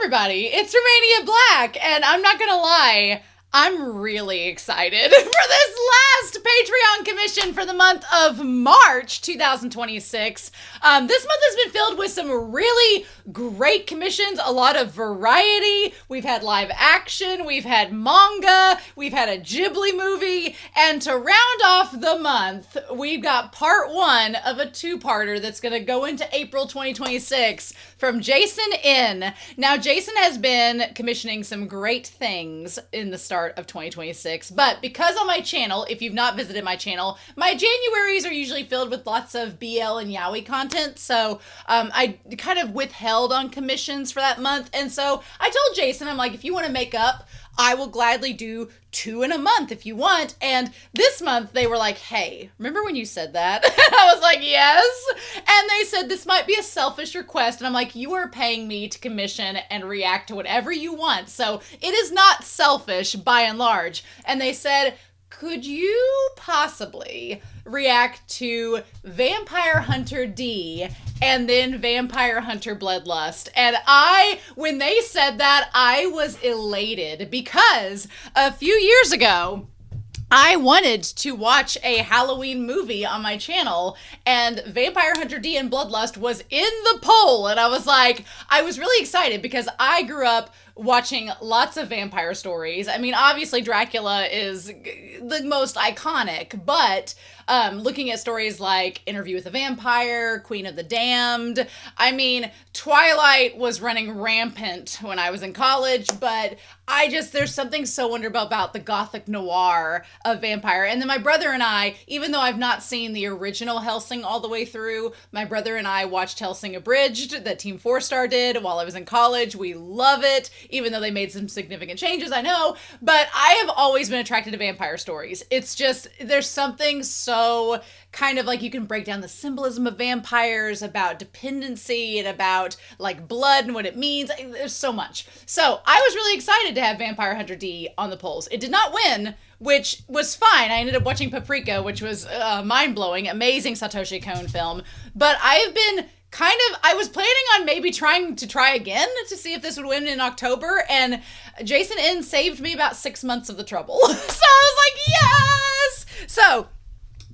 everybody, it's Romania Black, and I'm not gonna lie, I'm really excited for this last Patreon commission for the month of March 2026. This month has been filled with some really great commissions, a lot of variety. We've had live action, we've had manga, we've had a Ghibli movie, and to round off the month, we've got part one of a two-parter that's going to go into April 2026 from Jason N. Now, Jason has been commissioning some great things in the start of 2026, but because on my channel, if you've not visited my channel, my Januaries are usually filled with lots of BL and yaoi content, so I kind of withheld on commissions for that month, and so I told Jason, I'm like, if you want to make up, I will gladly do 2 in a month if you want. And this month they were like, hey, remember when you said that? And I was like, yes. And they said this might be a selfish request. And I'm like, you are paying me to commission and react to whatever you want. So it is not selfish by and large. And they said, could you possibly react to Vampire Hunter D and then Vampire Hunter Bloodlust? And when they said that, I was elated because a few years ago, I wanted to watch a Halloween movie on my channel, and Vampire Hunter D and Bloodlust was in the poll, and I was like, I was really excited because I grew up watching lots of vampire stories. I mean, obviously Dracula is the most iconic, but looking at stories like Interview with a Vampire, Queen of the Damned, I mean, Twilight was running rampant when I was in college, but there's something so wonderful about the gothic noir of vampire. And then my brother and I, even though I've not seen the original Hellsing all the way through, my brother and I watched Hellsing Abridged that Team 4-Star did while I was in college. We love it, even though they made some significant changes, I know, but I have always been attracted to vampire stories. It's just, there's something so kind of like you can break down the symbolism of vampires, about dependency, and about like blood and what it means. There's so much. So I was really excited to have Vampire Hunter D on the polls. It did not win, which was fine. I ended up watching Paprika, which was mind-blowing, amazing Satoshi Kon film. But I've been I was planning on maybe try again to see if this would win in October, and Jason N saved me about 6 months of the trouble. So I was like, yes! So,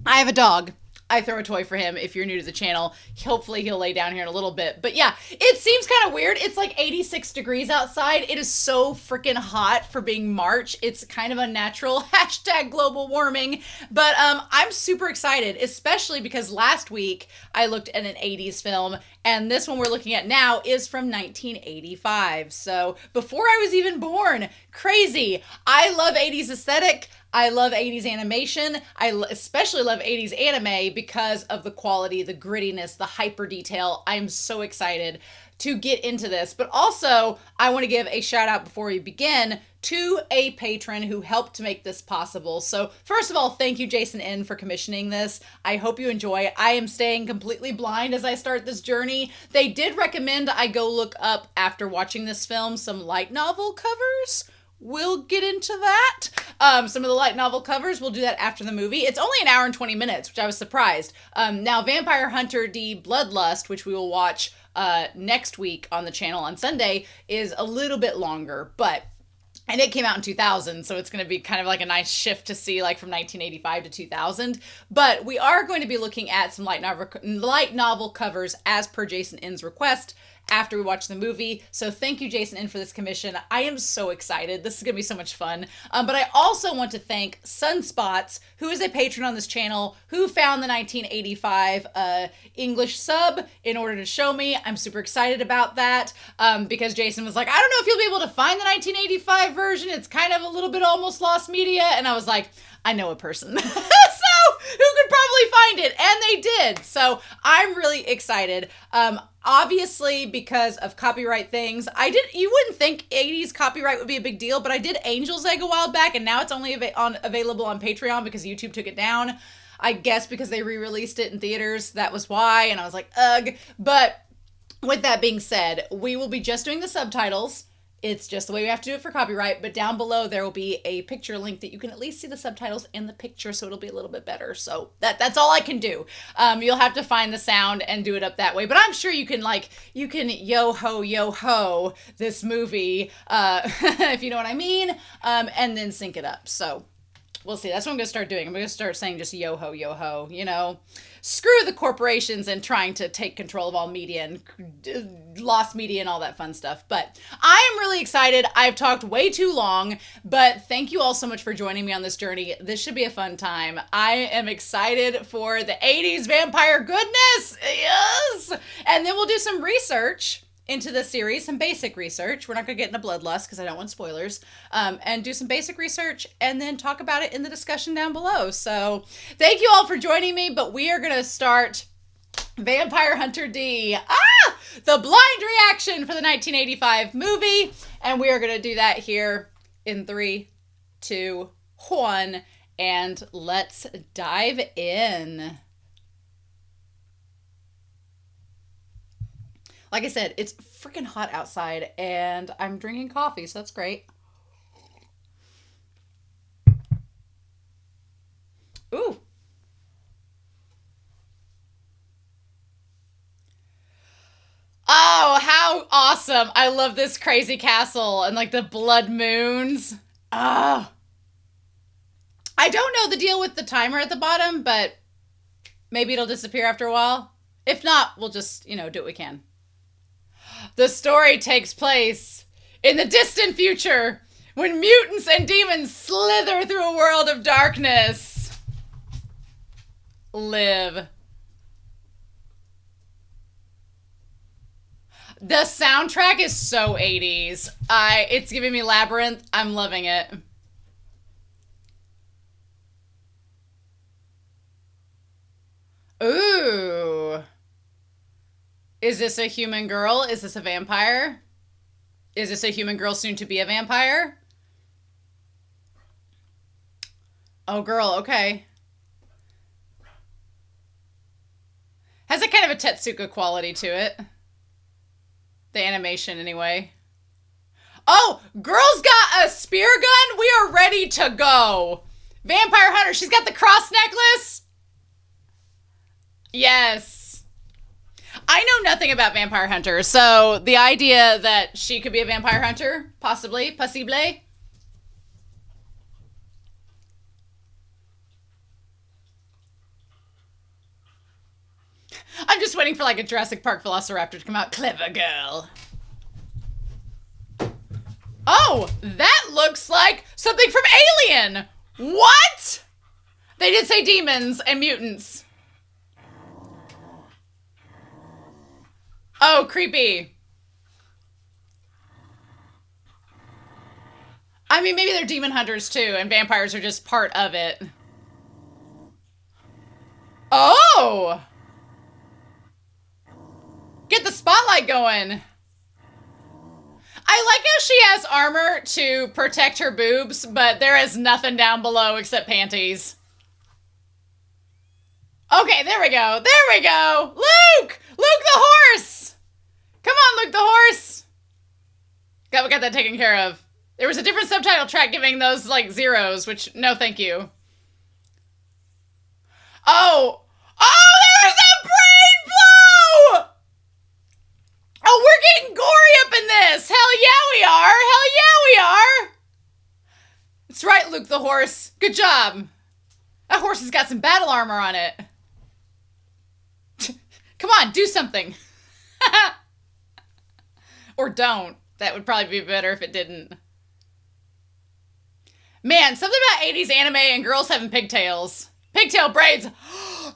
I have a dog. I throw a toy for him if you're new to the channel. Hopefully he'll lay down here in a little bit. But yeah, it seems kind of weird. It's like 86 degrees outside. It is so freaking hot for being March. It's kind of unnatural. Hashtag global warming. But I'm super excited, especially because last week I looked at an 80s film, and this one we're looking at now is from 1985. So before I was even born. Crazy. I love 80s aesthetic. I love 80s animation. I especially love 80s anime because of the quality, the grittiness, the hyper detail. I'm so excited to get into this. But also, I want to give a shout out before we begin to a patron who helped to make this possible. So first of all, thank you, Jason N, for commissioning this. I hope you enjoy. I am staying completely blind as I start this journey. They did recommend I go look up, after watching this film, some light novel covers. We'll get into that. Some of the light novel covers, we'll do that after the movie. It's only an hour and 20 minutes, which I was surprised. Now, Vampire Hunter D Bloodlust, which we will watch next week on the channel on Sunday, is a little bit longer, and it came out in 2000, so it's going to be kind of like a nice shift to see, like from 1985 to 2000. But we are going to be looking at some light novel covers as per Jason N's request after we watch the movie. So thank you, Jason N, for this commission. I am so excited. This is going to be so much fun. But I also want to thank Sunspots, who is a patron on this channel, who found the 1985 English sub in order to show me. I'm super excited about that because Jason was like, I don't know if you'll be able to find the 1985 version. It's kind of a little bit almost lost media. And I was like, I know a person so who could probably find it, and they did. So I'm really excited. Obviously, because of copyright things, you wouldn't think 80s copyright would be a big deal, but I did Angel's Egg a while back, and now it's only available on Patreon because YouTube took it down. I guess because they re-released it in theaters, that was why, and I was like, ugh. But with that being said, we will be just doing the subtitles It's just the way we have to do it for copyright, but down below there will be a picture link that you can at least see the subtitles in the picture, so it'll be a little bit better. So that's all I can do. You'll have to find the sound and do it up that way, but I'm sure you can yo ho this movie, if you know what I mean, and then sync it up. So we'll see. That's what I'm going to start doing. I'm going to start saying just yo ho, you know. Screw the corporations and trying to take control of all media and lost media and all that fun stuff. But I am really excited. I've talked way too long, but thank you all so much for joining me on this journey. This should be a fun time. I am excited for the 80s vampire goodness. Yes. And then we'll do some research into the series, some basic research. We're not going to get into bloodlust because I don't want spoilers, and do some basic research and then talk about it in the discussion down below. So thank you all for joining me, but we are going to start Vampire Hunter D, the blind reaction for the 1985 movie. And we are going to do that here in 3, 2, 1, and let's dive in. Like I said, it's freaking hot outside, and I'm drinking coffee, so that's great. Ooh. Oh, how awesome. I love this crazy castle and, like, the blood moons. Oh. I don't know the deal with the timer at the bottom, but maybe it'll disappear after a while. If not, we'll just, do what we can. The story takes place in the distant future when mutants and demons slither through a world of darkness. Live. The soundtrack is so 80s. It's giving me Labyrinth. I'm loving it. Ooh. Is this a human girl? Is this a vampire? Is this a human girl soon to be a vampire? Oh, girl, okay. Has a kind of a Tetsuka quality to it. The animation, anyway. Oh, girl's got a spear gun? We are ready to go. Vampire Hunter, she's got the cross necklace? Yes. I know nothing about Vampire Hunter, so the idea that she could be a Vampire Hunter, possibly, I'm just waiting for like a Jurassic Park Velociraptor to come out. Clever girl. Oh, that looks like something from Alien. What? They did say demons and mutants. Oh, creepy. I mean, maybe they're demon hunters too, and vampires are just part of it. Oh! Get the spotlight going. I like how she has armor to protect her boobs, but there is nothing down below except panties. Okay, there we go. There we go. Luke! Luke the horse! Come on, Luke the horse! We got that taken care of. There was a different subtitle track giving those, like, zeros, which, no thank you. Oh! Oh, there was a brain blow! Oh, we're getting gory up in this! Hell yeah we are! Hell yeah we are! That's right, Luke the horse. Good job. That horse has got some battle armor on it. Come on, do something. Or don't. That would probably be better if it didn't. Man, something about 80s anime and girls having pigtails. Pigtail braids. No! Not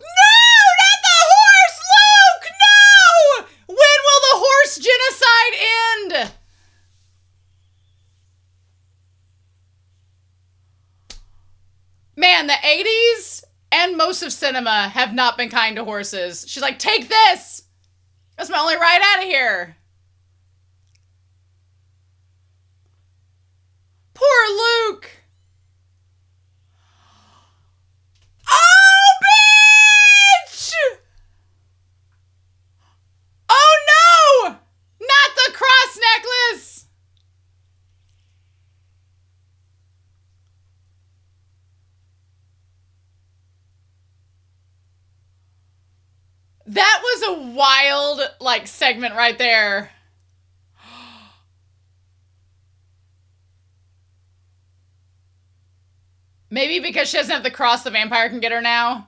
the horse, Luke! No! When will the horse genocide end? Man, the 80s and most of cinema have not been kind to horses. She's like, take this! That's my only ride out of here. Poor Luke. Oh, bitch! Oh, no! Not the cross necklace! That was a wild, like, segment right there. Maybe because she doesn't have the cross, the vampire can get her now.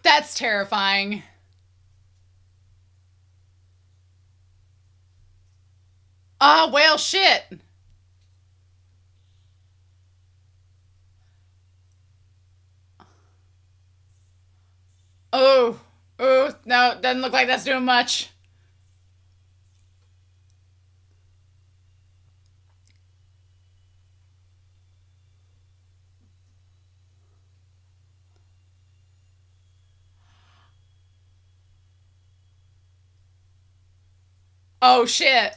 That's terrifying. Ah, well, shit. Oh, oh, no, doesn't look like that's doing much. Oh, shit.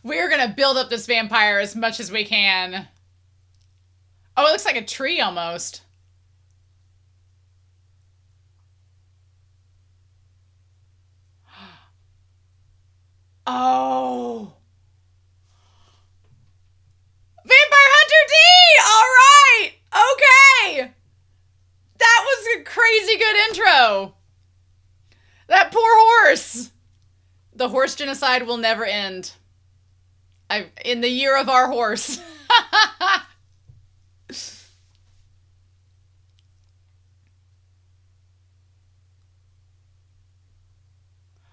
We're gonna build up this vampire as much as we can. Oh, it looks like a tree almost. Oh. Vampire Hunter D! Alright! Okay! That was a crazy good intro. That poor horse. The horse genocide will never end. In the year of our horse.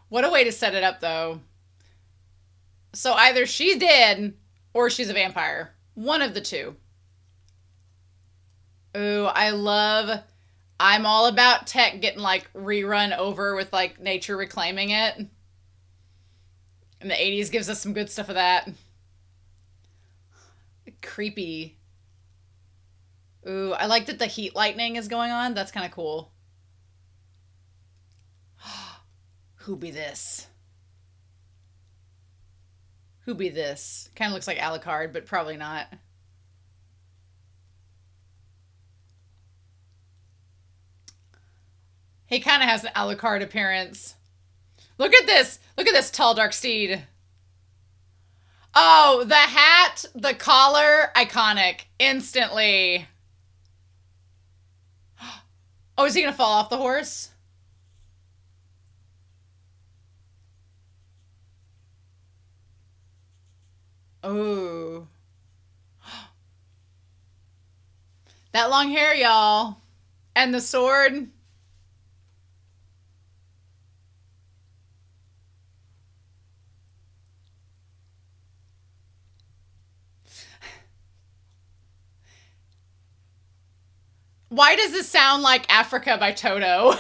What a way to set it up, though. So either she's dead or she's a vampire. One of the two. Ooh, I'm all about tech getting, like, rerun over with, like, nature reclaiming it. And the 80s gives us some good stuff of that. Creepy. Ooh, I like that the heat lightning is going on. That's kind of cool. Who be this? Who be this? Kind of looks like Alucard, but probably not. He kind of has an Alucard appearance. Look at this. Look at this tall, dark steed. Oh, the hat, the collar, iconic. Instantly. Oh, is he going to fall off the horse? Oh. That long hair, y'all. And the sword. Why does this sound like Africa by Toto?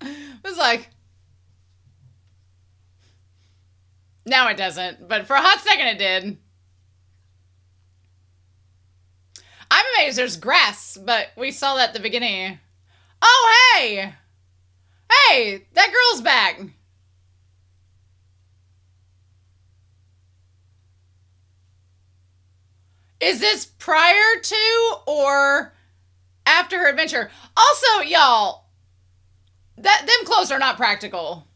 It was like... Now it doesn't, but for a hot second it did. I'm amazed there's grass, but we saw that at the beginning. Oh, hey! Hey, that girl's back. Is this prior to or after her adventure? Also, y'all, them clothes are not practical.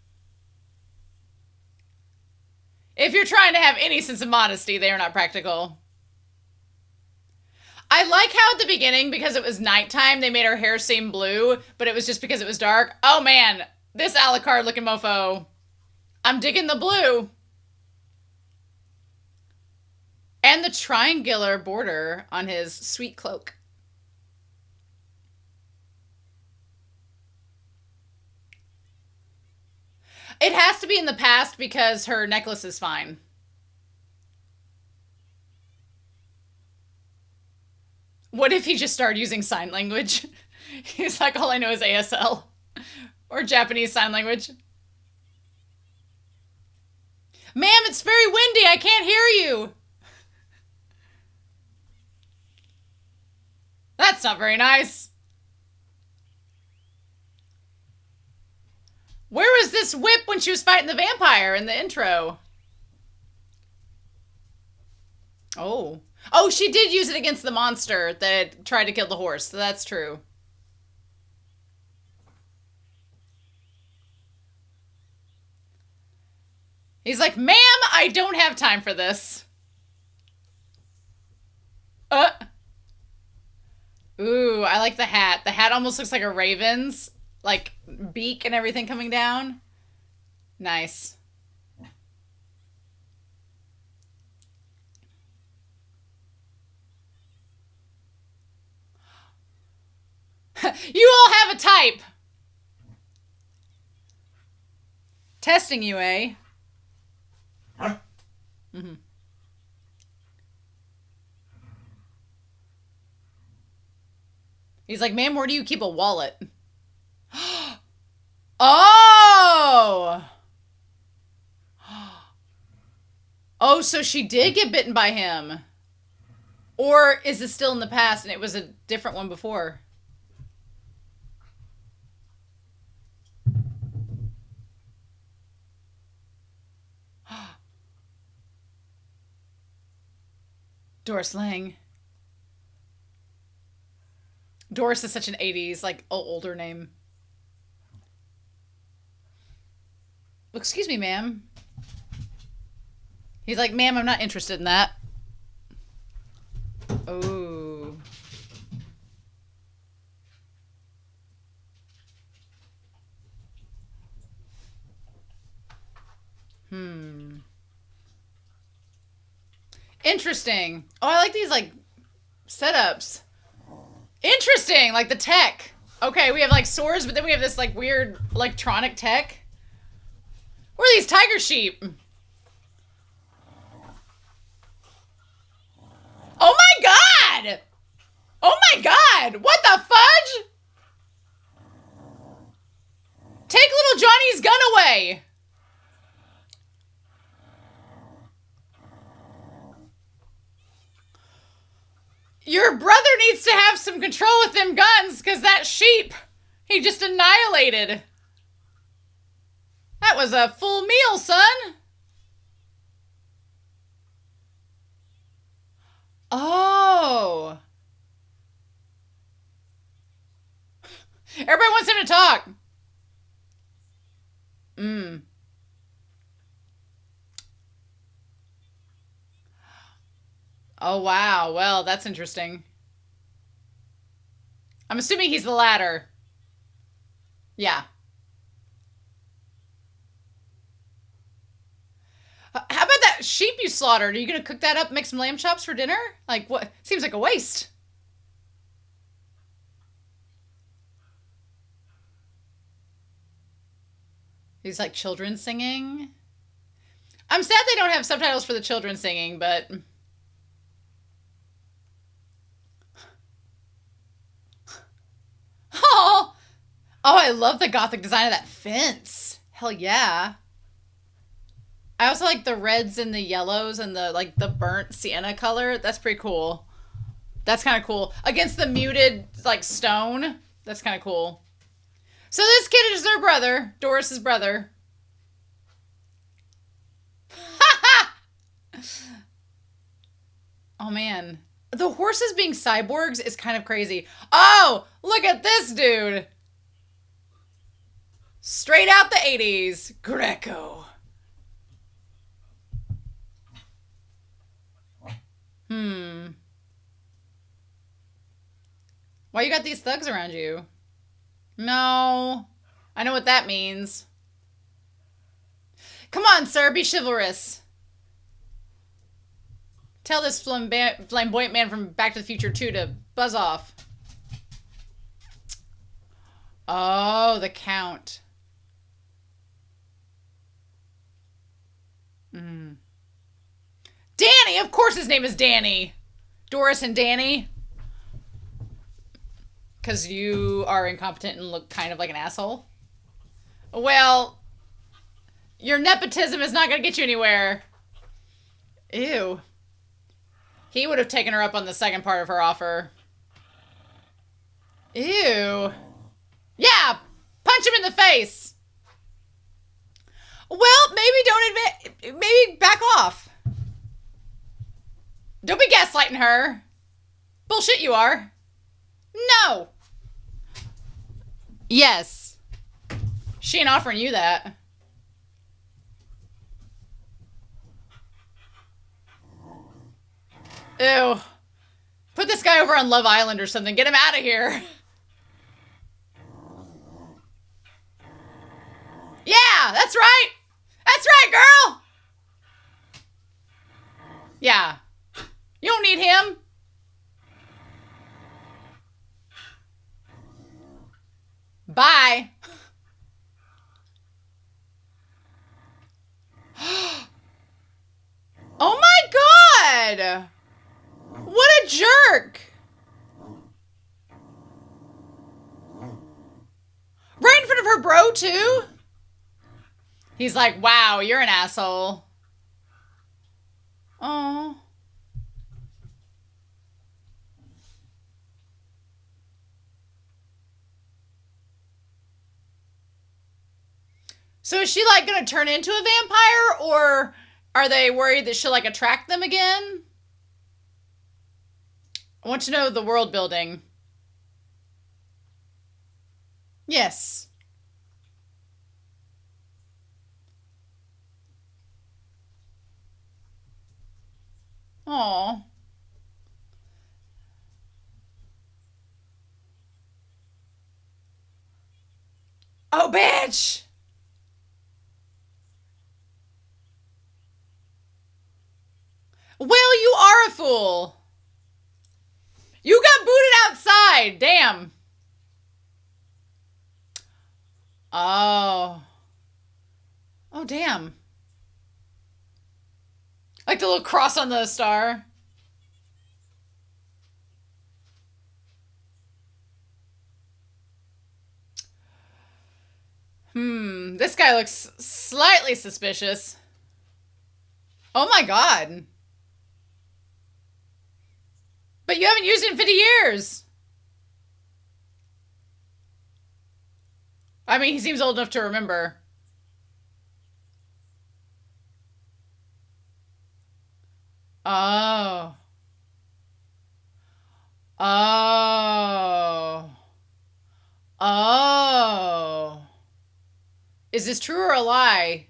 If you're trying to have any sense of modesty, they are not practical. I like how at the beginning, because it was nighttime, they made her hair seem blue, but it was just because it was dark. Oh man, this Alucard looking mofo. I'm digging the blue. And the triangular border on his sweet cloak. It has to be in the past because her necklace is fine. What if he just started using sign language? He's like, all I know is ASL. Or Japanese sign language. Ma'am, it's very windy. I can't hear you. That's not very nice. Where was this whip when she was fighting the vampire in the intro? Oh. Oh, she did use it against the monster that tried to kill the horse. So that's true. He's like, ma'am, I don't have time for this. Ooh, I like the hat. The hat almost looks like a raven's, like beak and everything coming down. Nice. You all have a type. Testing you, eh? Mm-hmm. He's like, ma'am, where do you keep a wallet? Oh! Oh, so she did get bitten by him. Or is it still in the past and it was a different one before? Doris Lang. Doris is such an 80s, like, older name. Excuse me, ma'am. He's like, ma'am, I'm not interested in that. Oh. Interesting. Oh, I like these, like, setups. Interesting, like the tech. Okay, we have, like, swords, but then we have this, like, weird electronic tech. What are these tiger sheep? Oh my god! Oh my god! What the fudge? Take little Johnny's gun away! Your brother needs to have some control with them guns, because that sheep, he just annihilated. That was a full meal, son. Oh. Everybody wants him to talk. Oh, wow. Well, that's interesting. I'm assuming he's the latter. Yeah. How about that sheep you slaughtered? Are you going to cook that up and make some lamb chops for dinner? Like, what? Seems like a waste. These, like, children singing. I'm sad they don't have subtitles for the children singing, but... Oh! Oh, I love the gothic design of that fence. Hell yeah. I also like the reds and the yellows and the, like, the burnt sienna color. That's pretty cool. That's kind of cool. Against the muted, like, stone. That's kind of cool. So this kid is their brother. Doris's brother. Oh, man. The horses being cyborgs is kind of crazy. Oh, look at this dude. Straight out the 80s. Greco. Why you got these thugs around you? No. I know what that means. Come on, sir. Be chivalrous. Tell this flamboyant man from Back to the Future 2 to buzz off. Oh, the Count. Danny! Of course his name is Danny. Doris and Danny. Because you are incompetent and look kind of like an asshole. Well, your nepotism is not going to get you anywhere. Ew. He would have taken her up on the second part of her offer. Ew. Yeah! Punch him in the face! Well, maybe don't admit... Maybe back off. Don't be gaslighting her. Bullshit you are. No. Yes. She ain't offering you that. Ew. Put this guy over on Love Island or something. Get him out of here. Yeah, that's right. That's right, girl. Yeah. You don't need him. Bye. Oh my god. What a jerk. Right in front of her bro, too? He's like, wow, you're an asshole. Oh. So is she, like, gonna turn into a vampire? Or are they worried that she'll, like, attract them again? I want to know the world building. Yes. Aw. Oh, bitch! Well, you are a fool. You got booted outside. Damn. Oh. Oh, damn. Like the little cross on the star. This guy looks slightly suspicious. Oh my god. But you haven't used it in 50 years. I mean, he seems old enough to remember. Oh. Oh. Oh. Is this true or a lie?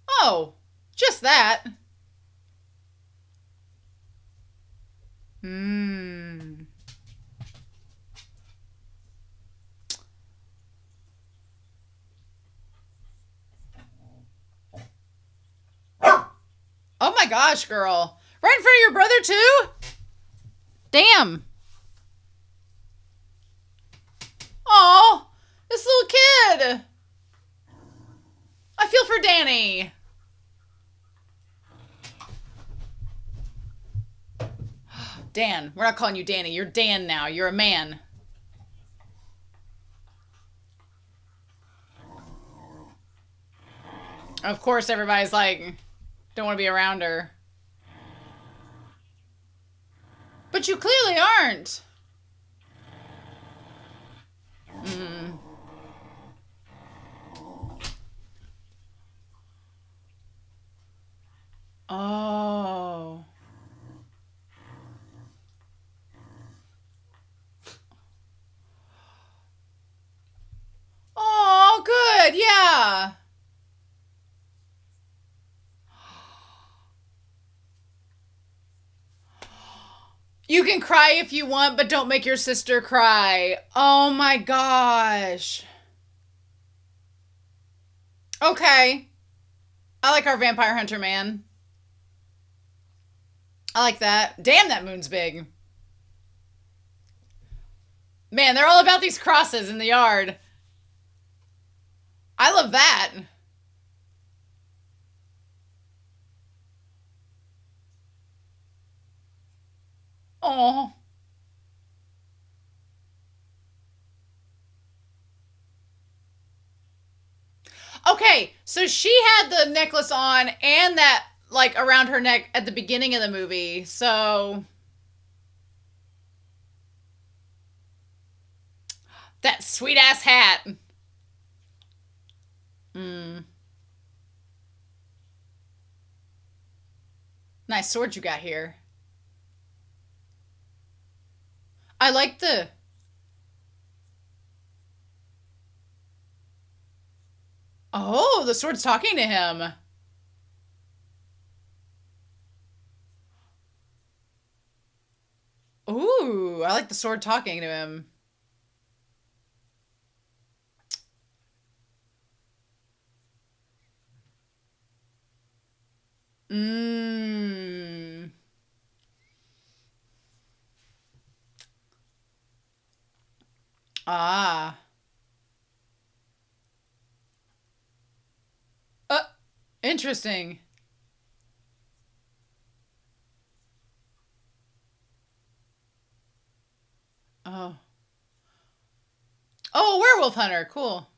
Oh, just that. Hmm. Oh my gosh, girl. Right in front of your brother, too? Damn. Oh, this little kid. I feel for Danny. Dan. We're not calling you Danny. You're Dan now. You're a man. Of course, everybody's like, don't want to be around her. But you clearly aren't. Oh. Oh, good. Yeah. You can cry if you want, but don't make your sister cry. Oh my gosh. Okay. I like our vampire hunter man. I like that. Damn, that moon's big. Man, they're all about these crosses in the yard. I love that. Oh. Okay, so she had the necklace on and that, like, around her neck at the beginning of the movie. So that sweet ass hat. Mm. Nice sword you got here. I like the... Oh, the sword's talking to him. Ooh, I like the sword talking to him. Mmm. Ah. Uh, Interesting. Oh. Oh, a werewolf hunter. Cool.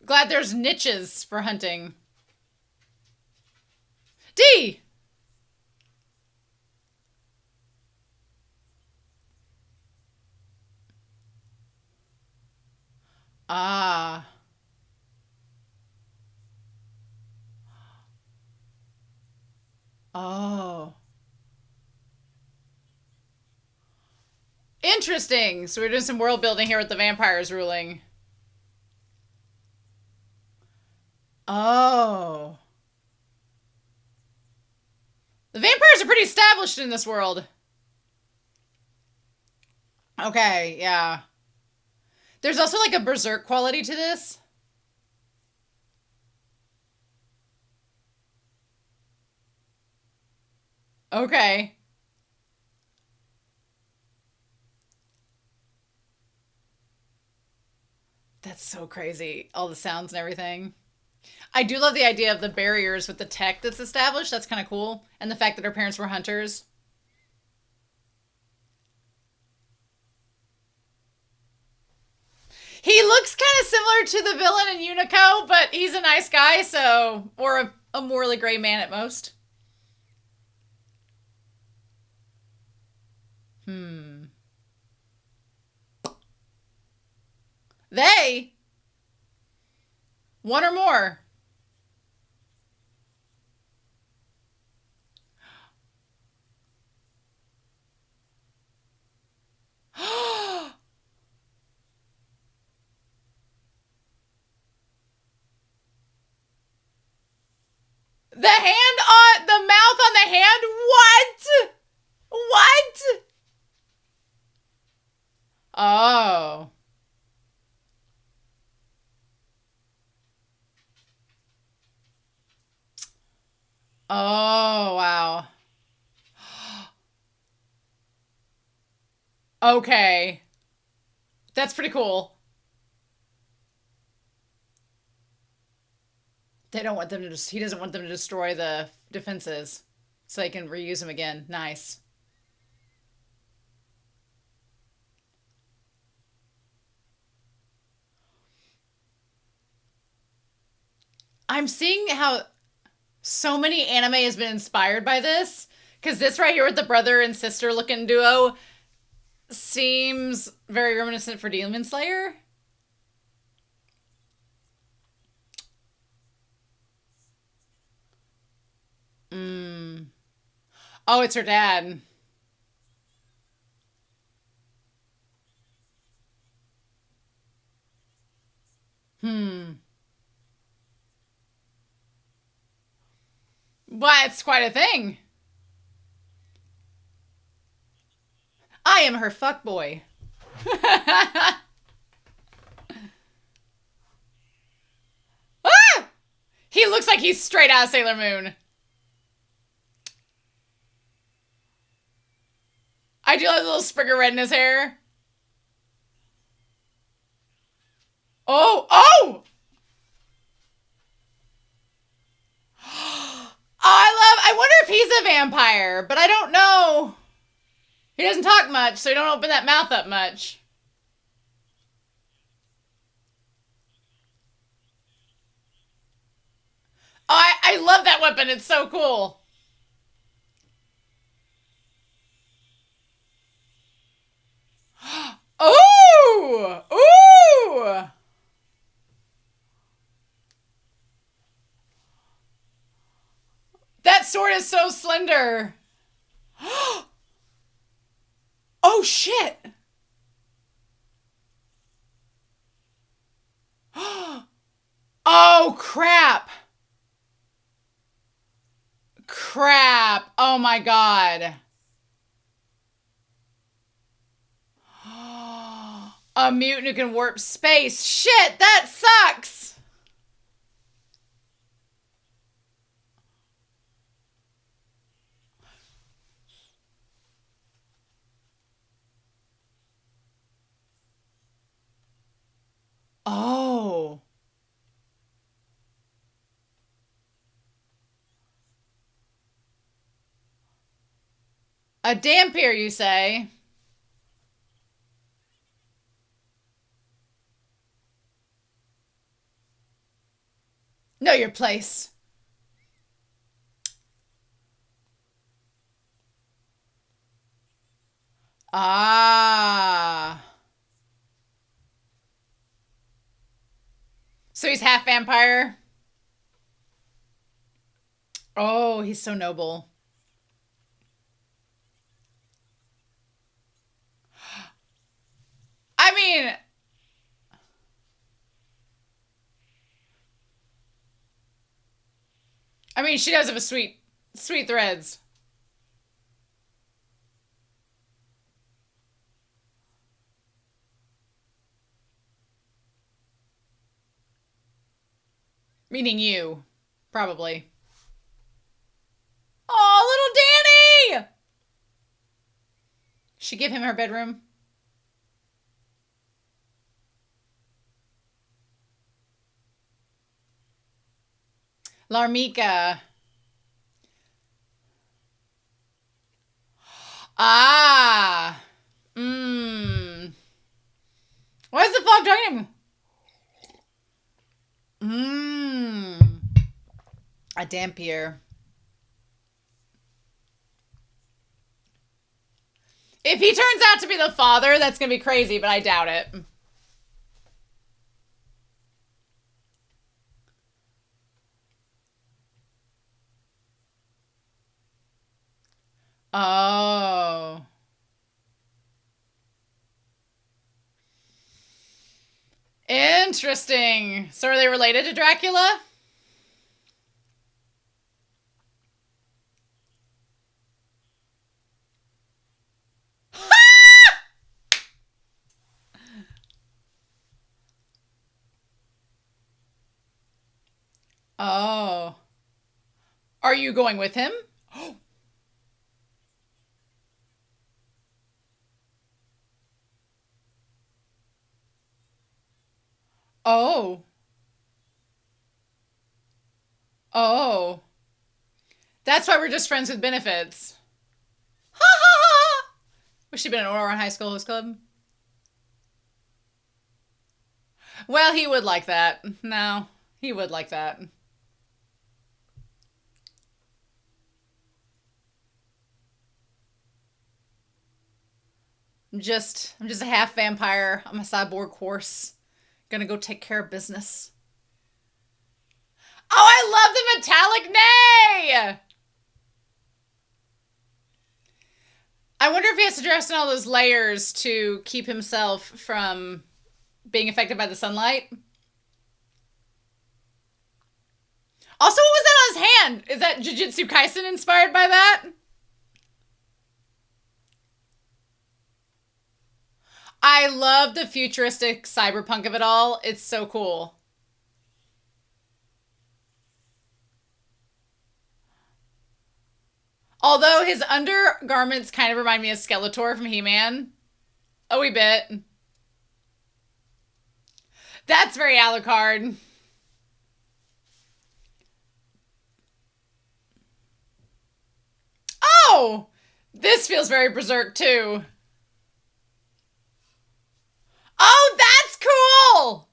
Glad there's niches for hunting. D! Ah. Oh. Interesting. So we're doing some world building here with the vampires ruling. Oh. The vampires are pretty established in this world. Okay, yeah. There's also like a berserk quality to this. Okay. That's so crazy. All the sounds and everything. I do love the idea of the barriers with the tech that's established. That's kind of cool. And the fact that her parents were hunters. He looks kind of similar to the villain in Unico, but he's a nice guy, so... Or a morally gray man at most. Hmm. They? One or more? The hand on... The mouth on the hand? What? What? Oh. Oh, wow. Okay. That's pretty cool. They don't want them to just... He doesn't want them to destroy the defenses so they can reuse them again. Nice. I'm seeing how so many anime has been inspired by this. Because this right here with the brother and sister looking duo seems very reminiscent for Demon Slayer. Mm. Oh, it's her dad. Hmm. Well, it's quite a thing. I am her fuckboy. Ah! He looks like he's straight out of Sailor Moon. I do like a little sprig of red in his hair. Oh, oh! I wonder if he's a vampire, but I don't know. He doesn't talk much, so he don't open that mouth up much. Oh, I love that weapon. It's so cool. Ooh! Ooh! That sword is so slender. Oh, shit. Oh, crap. Crap. Oh, my God. A mutant who can warp space. Shit, that sucks. Oh. A dampier, you say? Know your place. Ah. So he's half vampire? Oh, he's so noble. I mean, she does have a sweet threads. Meaning you, probably. Oh, little Danny! She give him her bedroom. Larmika. Ah. Mmm. What is the fog talking? Mmm. A dampier. If he turns out to be the father, that's going to be crazy, but I doubt it. Oh. Interesting. So are they related to Dracula? Oh. Are you going with him? Oh. Oh. That's why we're just friends with benefits. Ha ha ha! Wish she'd been an Aurora High School Host Club. Well, he would like that. No, he would like that. I'm just a half vampire. I'm a cyborg horse. Gonna go take care of business. Oh, I love the metallic neigh! I wonder if he has to dress in all those layers to keep himself from being affected by the sunlight. Also, what was that on his hand? Is that Jujutsu Kaisen inspired by that? I love the futuristic cyberpunk of it all. It's so cool. Although his undergarments kind of remind me of Skeletor from He-Man. A wee bit. That's very Alucard. Oh! This feels very Berserk too. Oh, that's cool!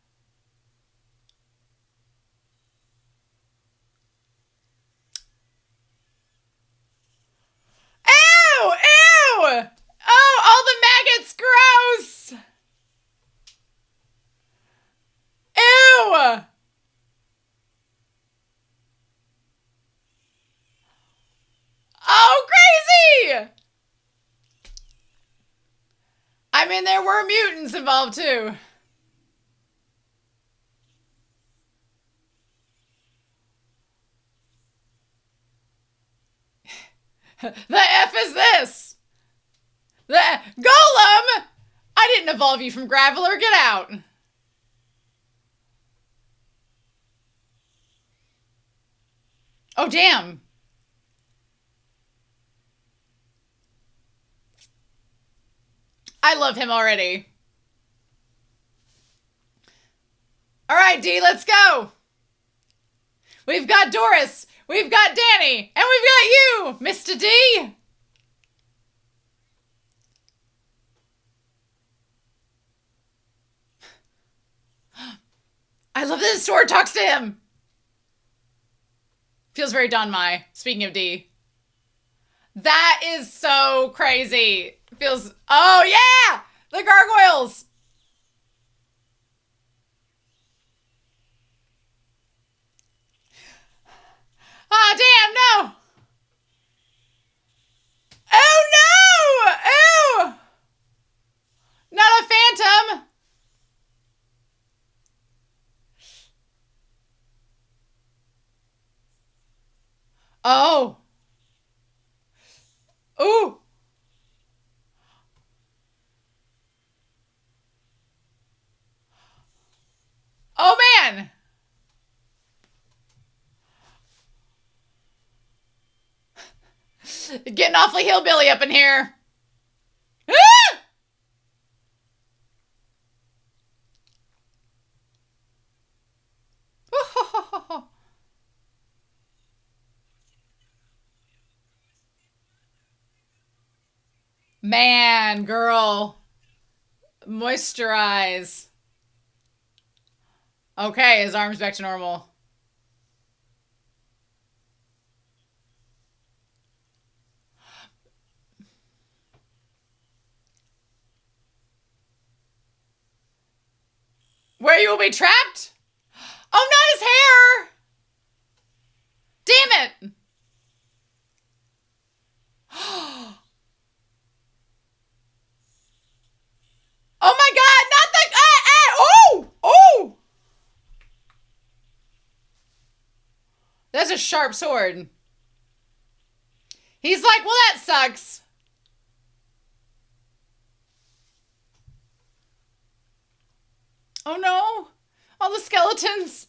Ew! Ew! Oh, all the maggots, gross! mean, there were mutants involved too. The F is this? The Golem! I didn't evolve you from Graveler. Get out. Oh, damn. I love him already. All right, D, let's go. We've got Doris. We've got Danny. And we've got you, Mr. D. I love that his sword talks to him. Feels very Don Mai, speaking of D. That is so crazy. Feels... Oh, yeah! The gargoyles! Ah, damn, no! Oh, no! Ew! Not a phantom! Oh. Ooh. Oh, man. Getting awfully hillbilly up in here. Ah! Man, girl. Moisturize. Okay, his arm's back to normal. Where you will be trapped? Oh, not his hair! Damn it! Oh my god, not the... Oh! Oh! That's a sharp sword. He's like, well, that sucks. Oh no. All the skeletons.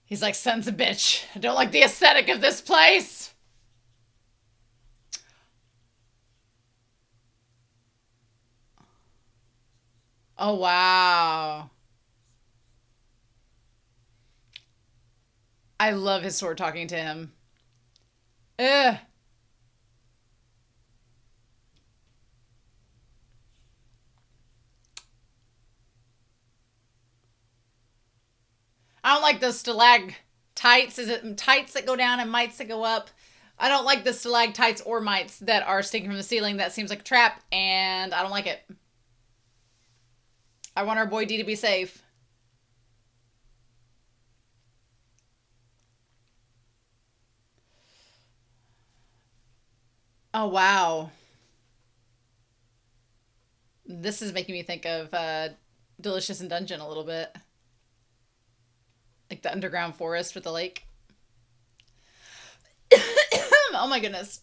He's like, sons of bitch. I don't like the aesthetic of this place. Oh, wow. I love his sword talking to him. Ugh. I don't like those stalactites. Is it tights that go down and mites that go up? I don't like the stalactites or mites that are sticking from the ceiling. That seems like a trap, and I don't like it. I want our boy D to be safe. Oh, wow. This is making me think of Delicious in Dungeon a little bit. Like the underground forest with the lake. Oh my goodness.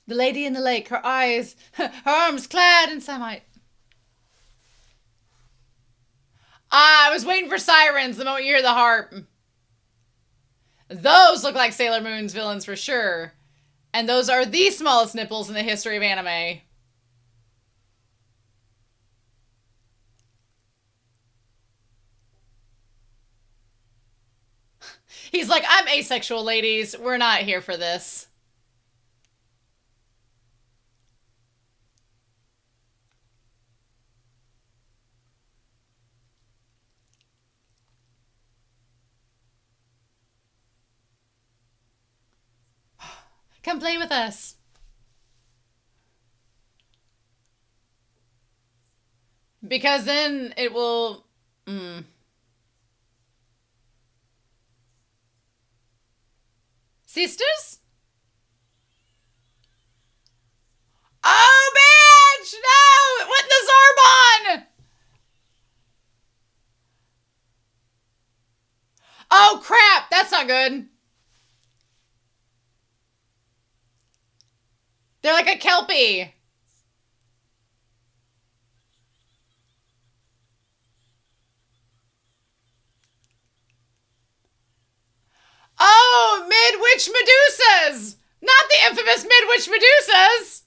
The lady in the lake, her eyes, her arms clad in samite. Ah, I was waiting for sirens the moment you hear the harp. Those look like Sailor Moon's villains for sure. And those are the smallest nipples in the history of anime. He's like, I'm asexual, ladies. We're not here for this. Come play with us. Because then it will Mm. Sisters? Oh, bitch! No! What the Zarbon? Oh, crap! That's not good. They're like a Kelpie. Oh, Midwich Medusas! Not the infamous Midwich Medusas!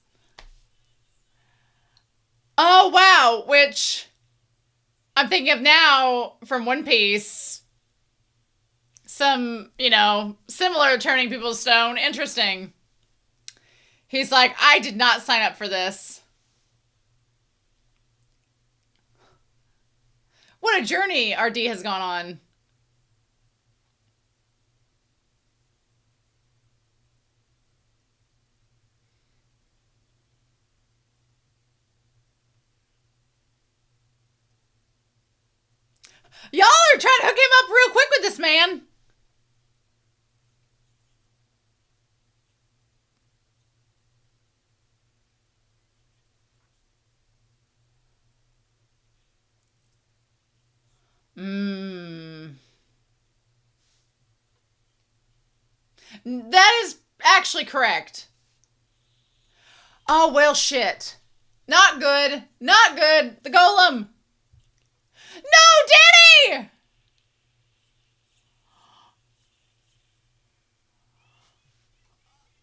Oh, wow. Which I'm thinking of now from One Piece. Some, similar turning people to stone. Interesting. He's like, I did not sign up for this. What a journey RD has gone on. Y'all are trying to hook him up real quick with this man. That is actually correct. Oh, well, shit. Not good. Not good. The golem. No, Danny!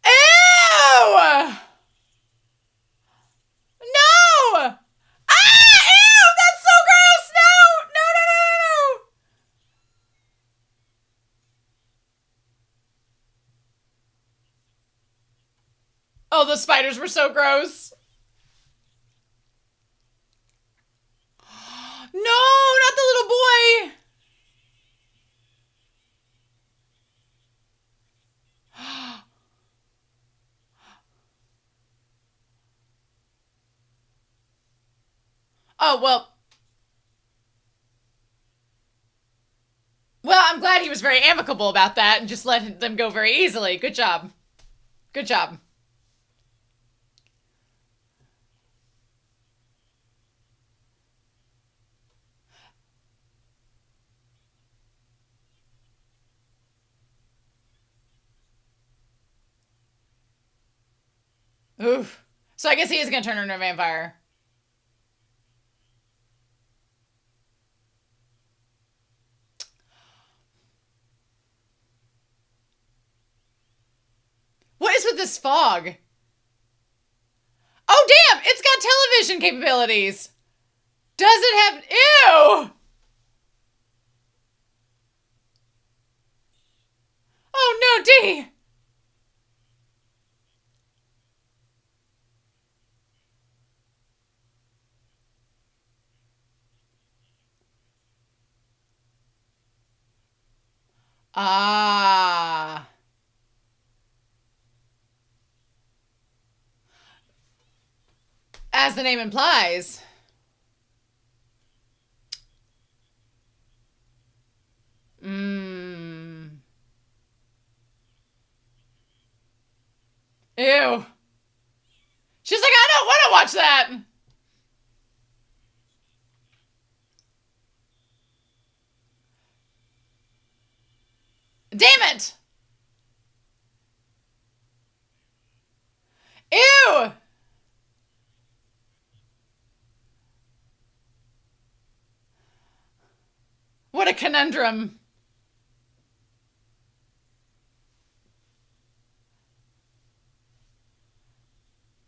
Ew! No! Ah! Ew! That's so gross! No! No, no, no, no, no! Oh, the spiders were so gross. No, not the little boy! Oh, well. Well, I'm glad he was very amicable about that and just let them go very easily. Good job. Good job. Oof. So I guess he is going to turn her into a vampire. What is with this fog? Oh, damn! It's got television capabilities! Does it have... Ew! Oh, no, D! Ah. As the name implies. Mmm. Ew. She's like, I don't want to watch that! Damn it! Ew! What a conundrum.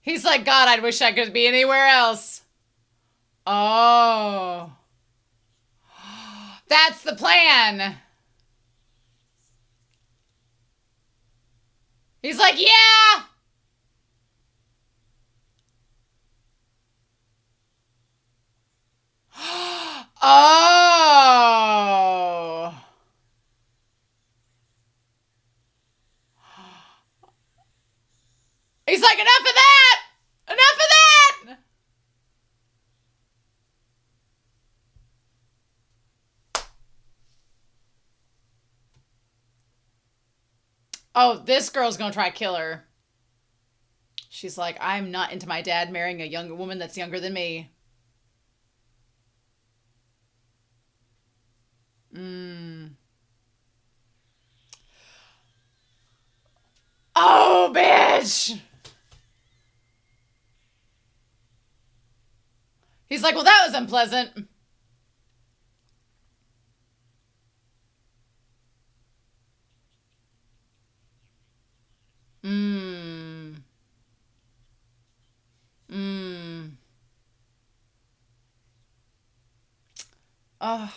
He's like, God, I wish I could be anywhere else. Oh. That's the plan. He's like, yeah. Oh. He's like, enough of that. Enough of that. Oh, this girl's gonna try to kill her. She's like, I'm not into my dad marrying a young woman that's younger than me. Oh, bitch! He's like, well, that was unpleasant. Mmm. Mmm. Oh.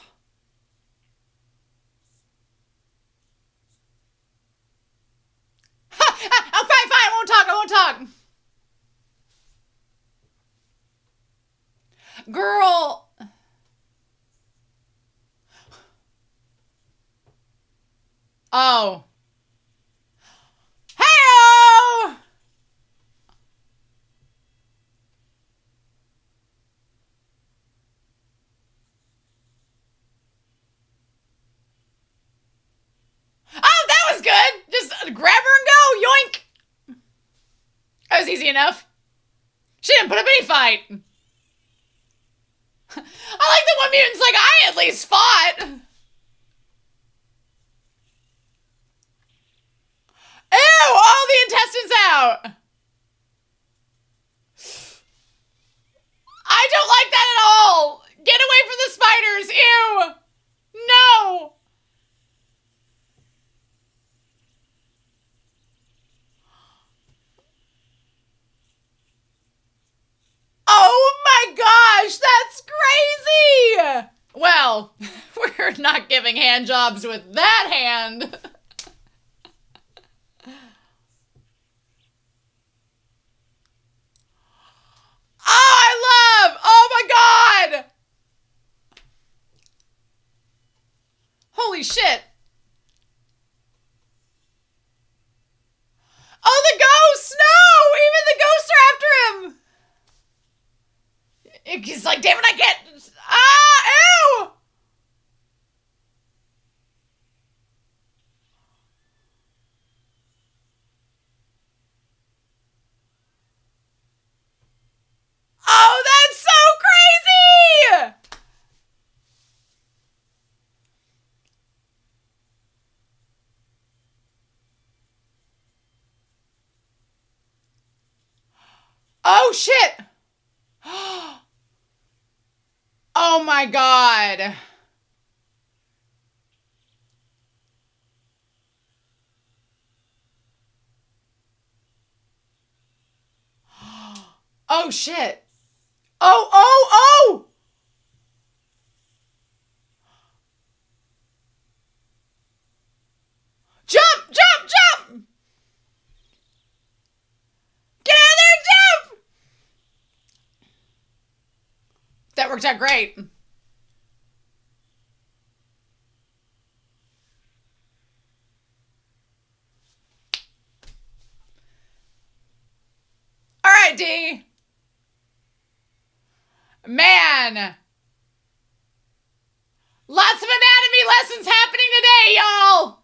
Oh, fine, fine. I won't talk. I won't talk. Girl. Oh. Hey-o! Oh, that was good. Just grab her and go. Yoink. That was easy enough. She didn't put up any fight. I like the one mutant's like, I at least fought. Ew, all the intestines out. I don't like that at all. Get away from the spiders. Ew. No. Oh my gosh, that's crazy. Well, we're not giving hand jobs with that hand. Oh, oh my god. Holy shit. Oh, the ghosts! No! Even the ghosts are after him! He's like, damn it, I get... Ah! Ew! Oh, that's so crazy! Oh, shit! Oh my god. Oh shit. Oh, oh, oh! Jump, jump, jump! Get out of there, jump! That worked out great. All right, D. Man. Lots of anatomy lessons happening today, y'all.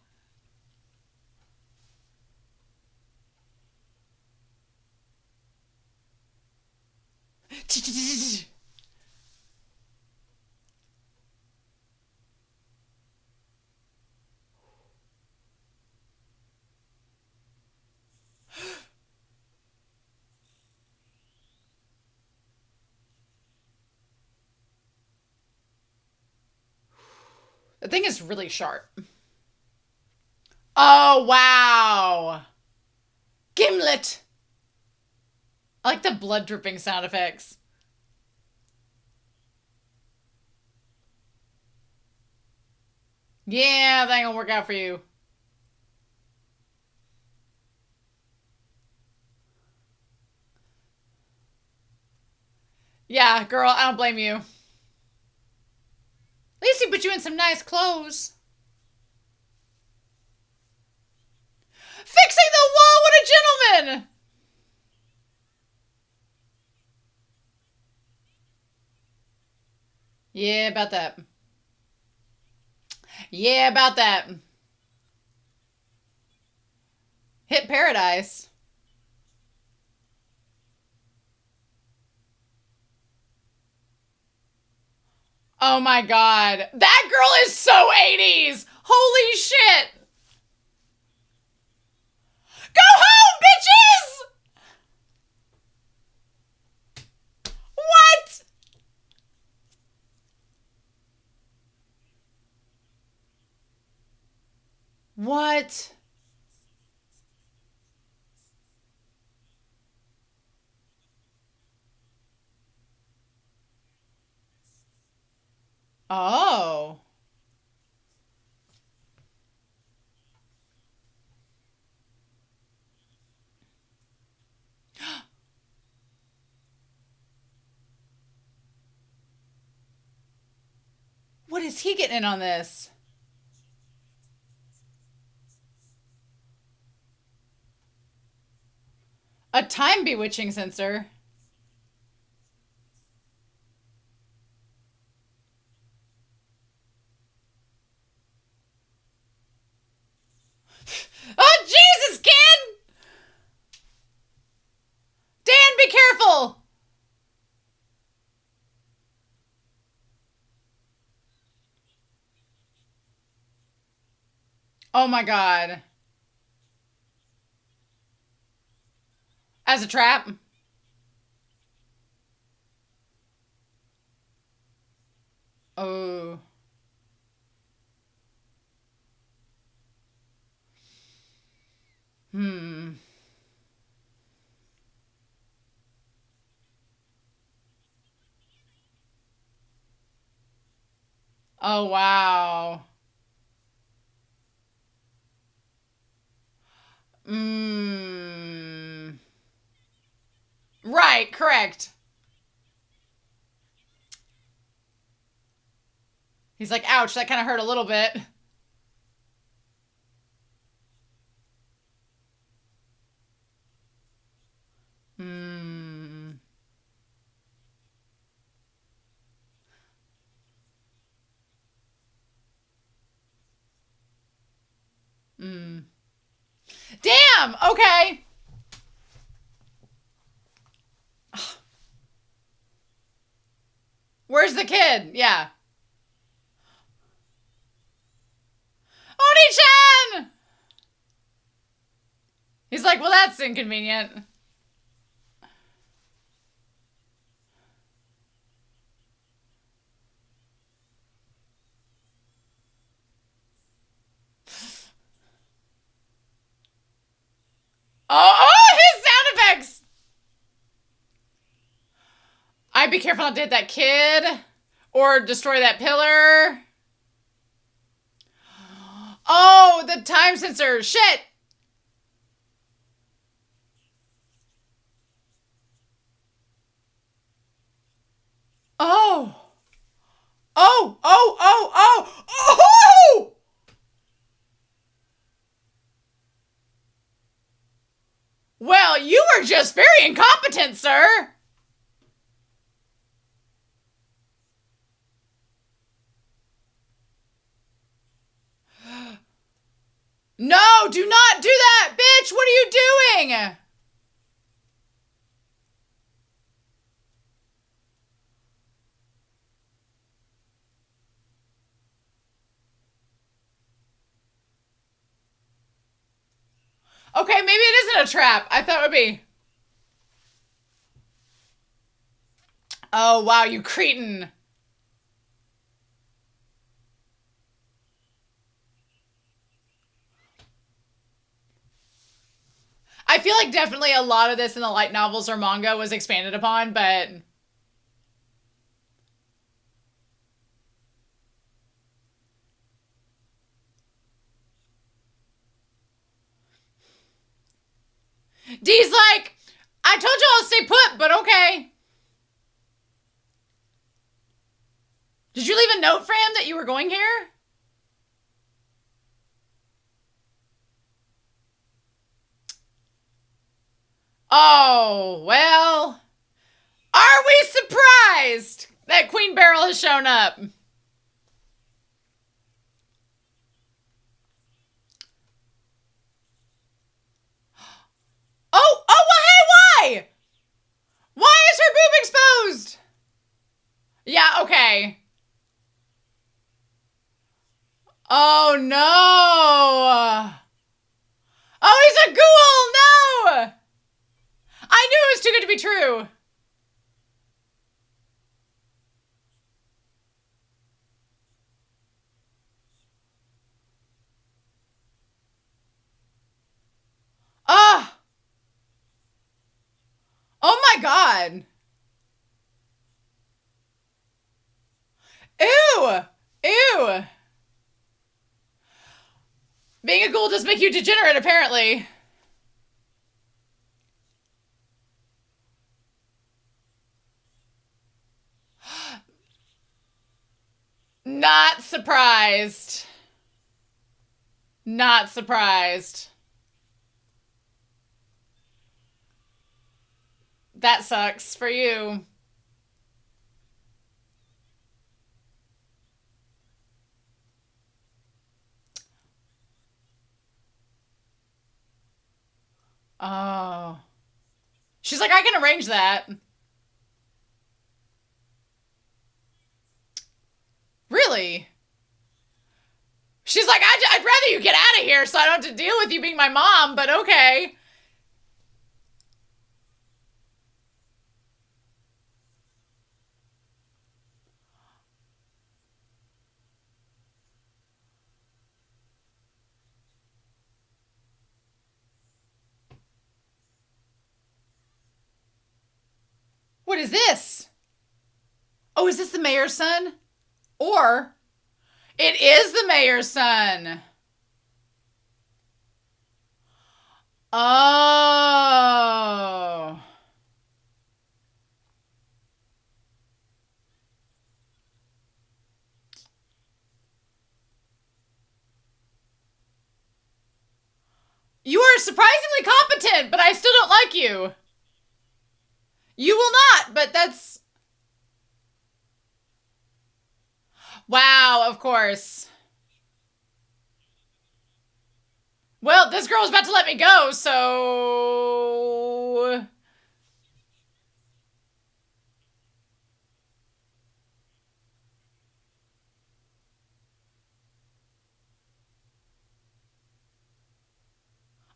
The thing is really sharp. Oh, wow. Gimlet. I like the blood dripping sound effects. Yeah, that ain't gonna work out for you. Yeah, girl, I don't blame you. At least he put you in some nice clothes. Fixing the wall, what a gentleman! Yeah, about that. Yeah, about that. Hit paradise. Oh my god. That girl is so 80s. Holy shit. Go home, bitches! What? What? Oh. What is he getting in on this? A time bewitching sensor. Oh, Jesus, kid! Dan, be careful! Oh my god. As a trap? Oh. Hmm. Oh, wow. Mmm. Right, correct. He's like, ouch, that kind of hurt a little bit. Mmm. Mmm. Damn! Okay. Where's the kid? Yeah. Oni-chan! He's like, well, that's inconvenient. Oh, his sound effects! I'd be careful not to hit that kid or destroy that pillar. Oh, the time sensor. Shit. Oh. Oh, oh, oh, oh, oh! Well, you were just very incompetent, sir. No, do not do that, bitch. What are you doing? Okay, maybe it isn't a trap. I thought it would be. Oh, wow, you cretin. I feel like definitely a lot of this in the light novels or manga was expanded upon, but... Dee's like, I told you I'll stay put, but okay. Did you leave a note for him that you were going here? Oh, well. Are we surprised that Queen Beryl has shown up? Oh no! Oh, he's a ghoul! No! I knew it was too good to be true. Ah! Oh my god! Ew! Ew! Being a ghoul does make you degenerate, apparently. Not surprised. Not surprised. That sucks for you. Oh. She's like, I can arrange that. Really? She's like, I'd rather you get out of here so I don't have to deal with you being my mom, but okay. What is this? Oh, is this the mayor's son? Or it is the mayor's son. Oh. You are surprisingly competent, but I still don't like you. You will not, but that's... Wow, of course. Well, this girl's about to let me go, so...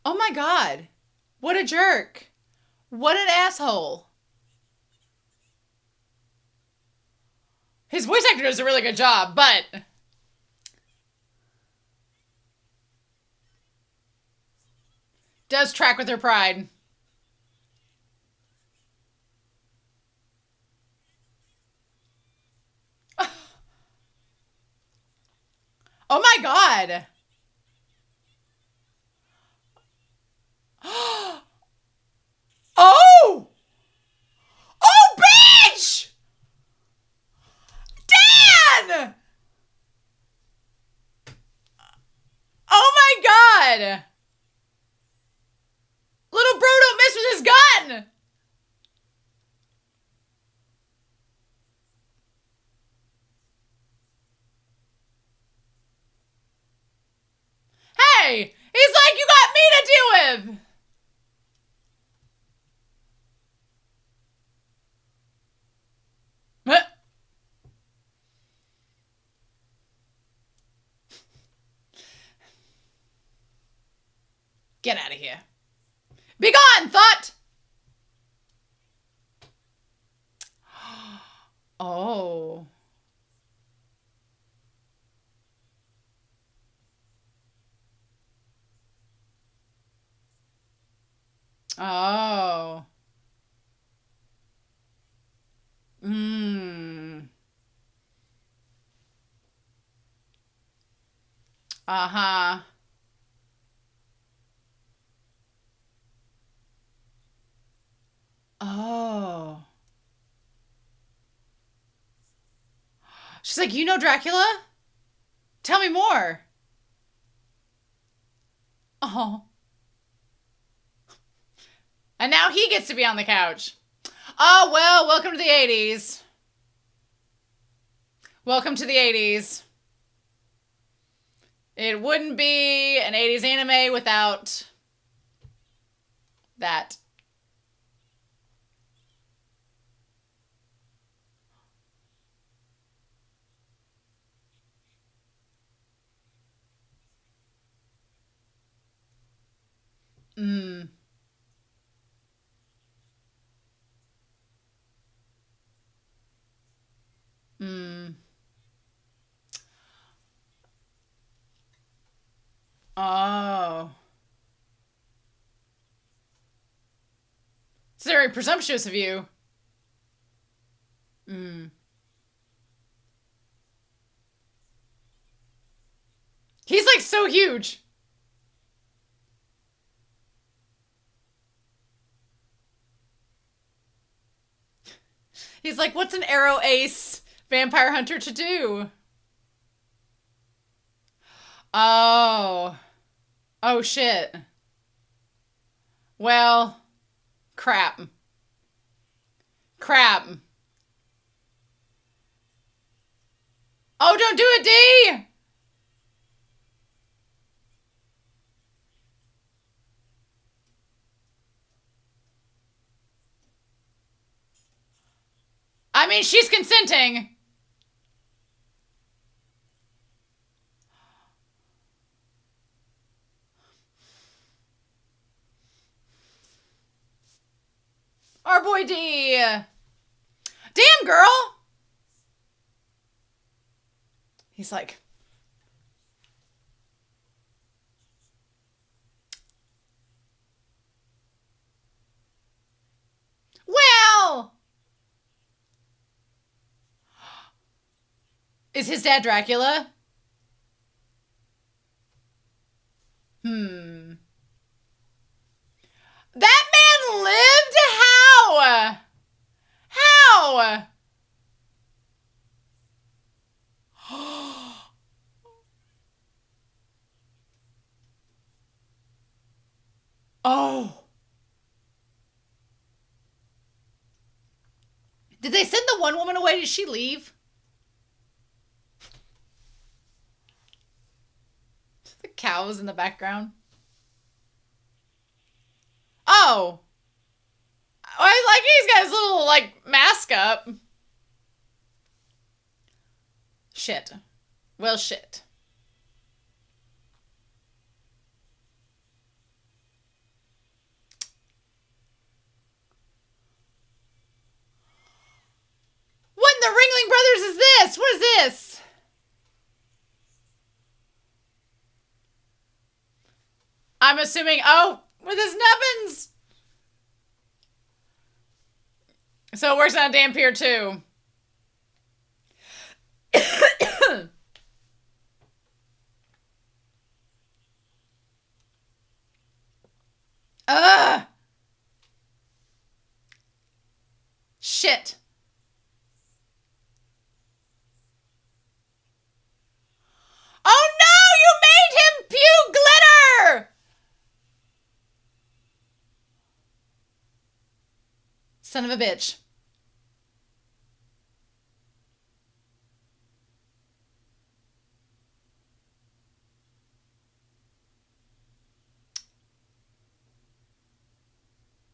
Oh my god. What a jerk. What an asshole. His voice actor does a really good job, but... does track with her pride. Oh my god. Oh! Oh, bitch! Dan! Oh my god! Little bro don't miss with his gun! Hey! He's like, you got me to deal with! Get out of here. Be gone, thought! Oh. Oh. Mmm. Uh-huh. Oh. She's like, you know Dracula? Tell me more. Oh. And now he gets to be on the couch. Oh, well, welcome to the 80s. Welcome to the 80s. It wouldn't be an 80s anime without that. Mm. Mm. Oh. It's very presumptuous of you. Mm. He's like so huge. He's like, what's an arrow ace vampire hunter to do? Oh. Oh shit. Well, crap. Crap. Oh, don't do it, D! I mean, she's consenting. Our boy D. Damn, girl. He's like, well, is his dad Dracula? Hmm. That man lived? How? How? Oh. Did they send the one woman away? Did she leave? The cows in the background. Oh. I like he's got his little, like, mask up. Shit. Well, shit. What in the Ringling Brothers is this? What is this? I'm assuming, oh, with his nubbins. So it works on a damn pier, too. Ugh. Shit. Oh no, you made him puke glitter! Son of a bitch.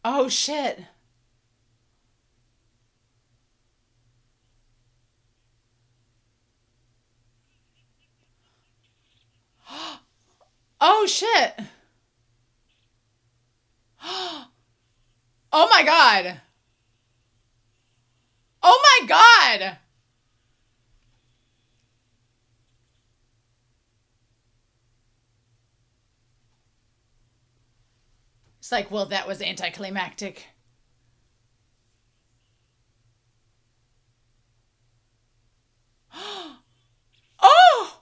Oh shit. Oh shit. Oh my god. Oh my god. It's like, well, that was anticlimactic. Oh!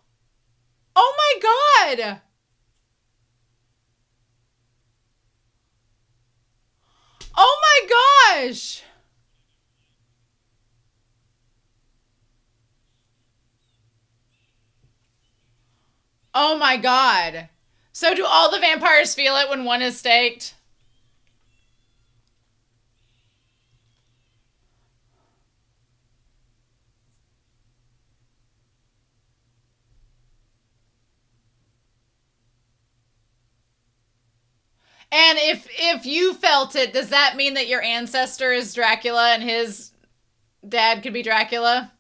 Oh my god! Oh my gosh! Oh my god. So do all the vampires feel it when one is staked? And if you felt it, does that mean that your ancestor is Dracula and his dad could be Dracula?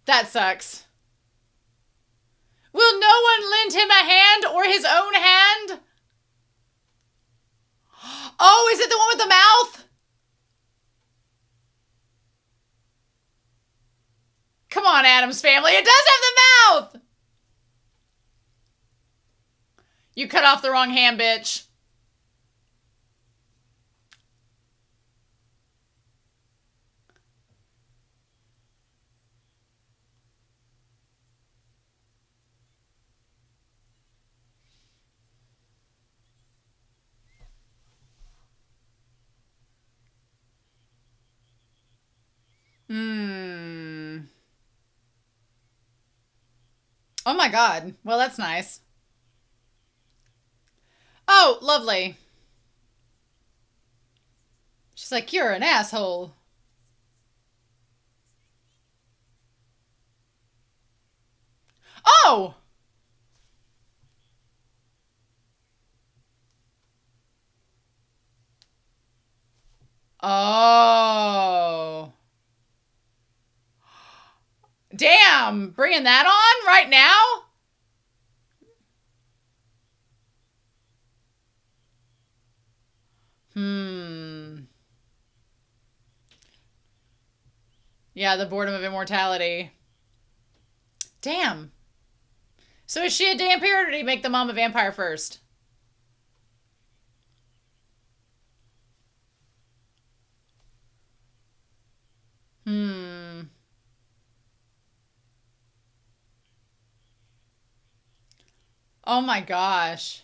That sucks. Will no one lend him a hand or his own hand? Oh, is it the one with the mouth? Come on, Addams Family. It does have the mouth. You cut off the wrong hand, bitch. Oh my God. Well, that's nice. Oh, lovely. She's like, you're an asshole. Oh! Oh. Damn, bringing that on right now? Yeah, the boredom of immortality. Damn. So is she a vampire or did he make the mom a vampire first? Oh my gosh.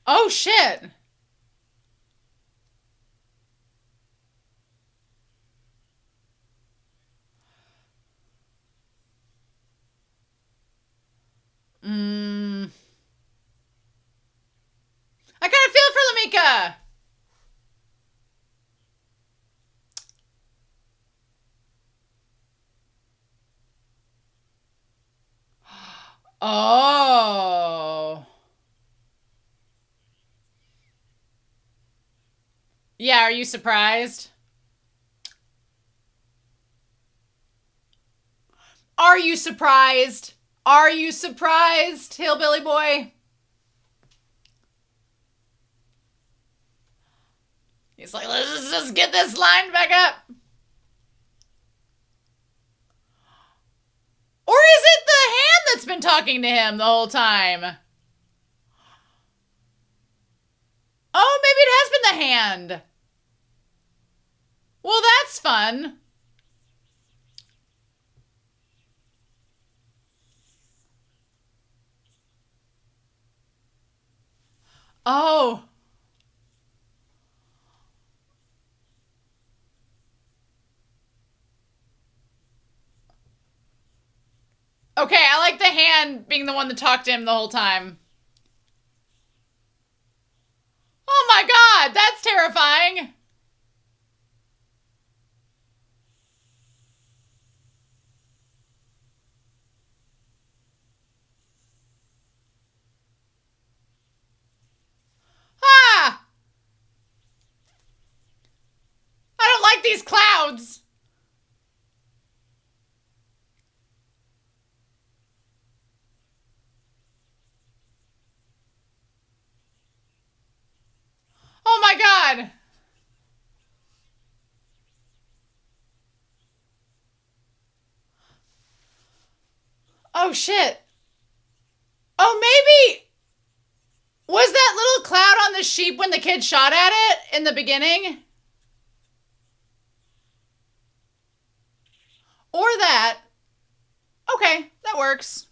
Oh shit. I kind of feel for Lamika. Oh. Yeah, are you surprised? Are you surprised? Are you surprised, hillbilly boy? He's like, let's just get this line back up. Or is it the hand that's been talking to him the whole time? Oh, maybe it has been the hand. Well, that's fun. Oh. Okay, I like the hand being the one that talked to him the whole time. Oh my God, that's terrifying. Ah! I don't like these clouds. Oh my God. Oh shit. Oh, maybe. Was that little cloud on the sheep when the kid shot at it in the beginning? Or that. Okay, that works.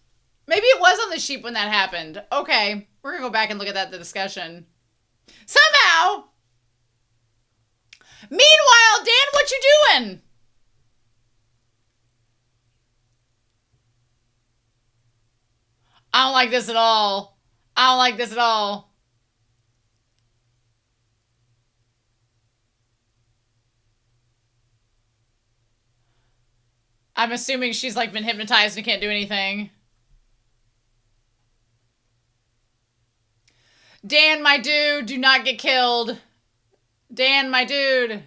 Maybe it was on the sheep when that happened. Okay, we're gonna go back and look at that in the discussion. Somehow. Meanwhile, Dan, what you doing? I don't like this at all. I don't like this at all. I'm assuming she's like been hypnotized and can't do anything. Dan, my dude, do not get killed. Dan, my dude.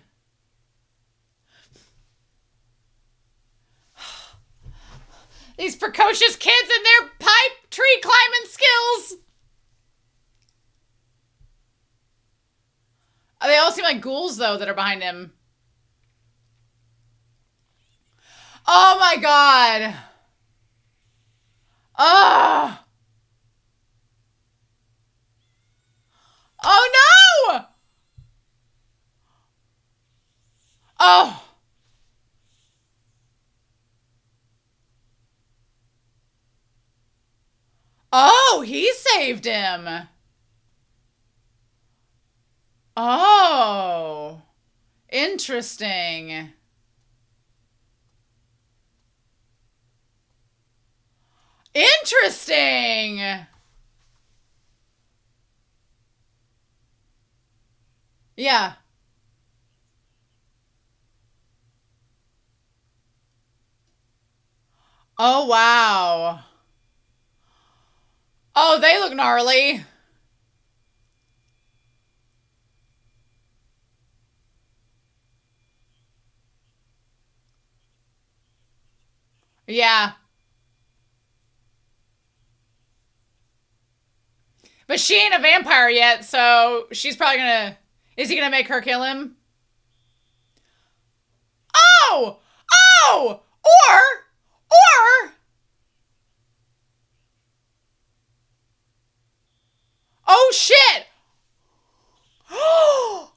These precocious kids and their pipe tree climbing skills. Oh, they all seem like ghouls, though, that are behind him. Oh, my God. Oh. Oh, no. Oh. Oh, he saved him. Oh. Interesting. Interesting. Yeah. Oh, wow. Oh, they look gnarly. Yeah. But she ain't a vampire yet, so she's probably gonna... Is he gonna make her kill him? Oh! Oh! Or... Oh, shit! Oh!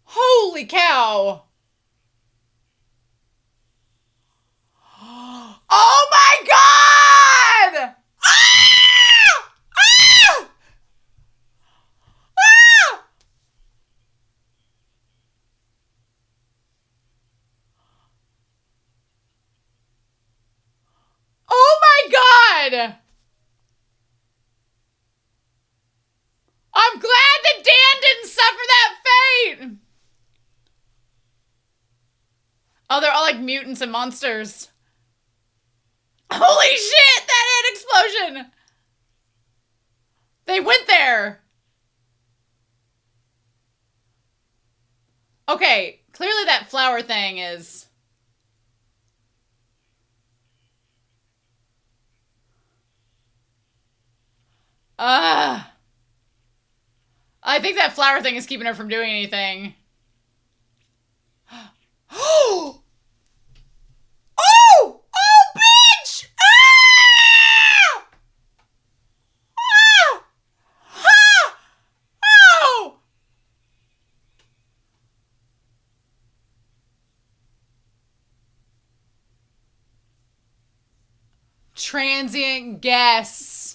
Holy cow! Oh my God! Ah! Ah! Ah! Oh my God! I'm glad that Dan didn't suffer that fate! Oh, they're all like mutants and monsters. Holy shit! That head explosion! They went there! Okay, clearly that flower thing is... I think that flower thing is keeping her from doing anything. Oh! Oh! Oh, bitch! Ah! Ah! Ah! Oh! Transient guests.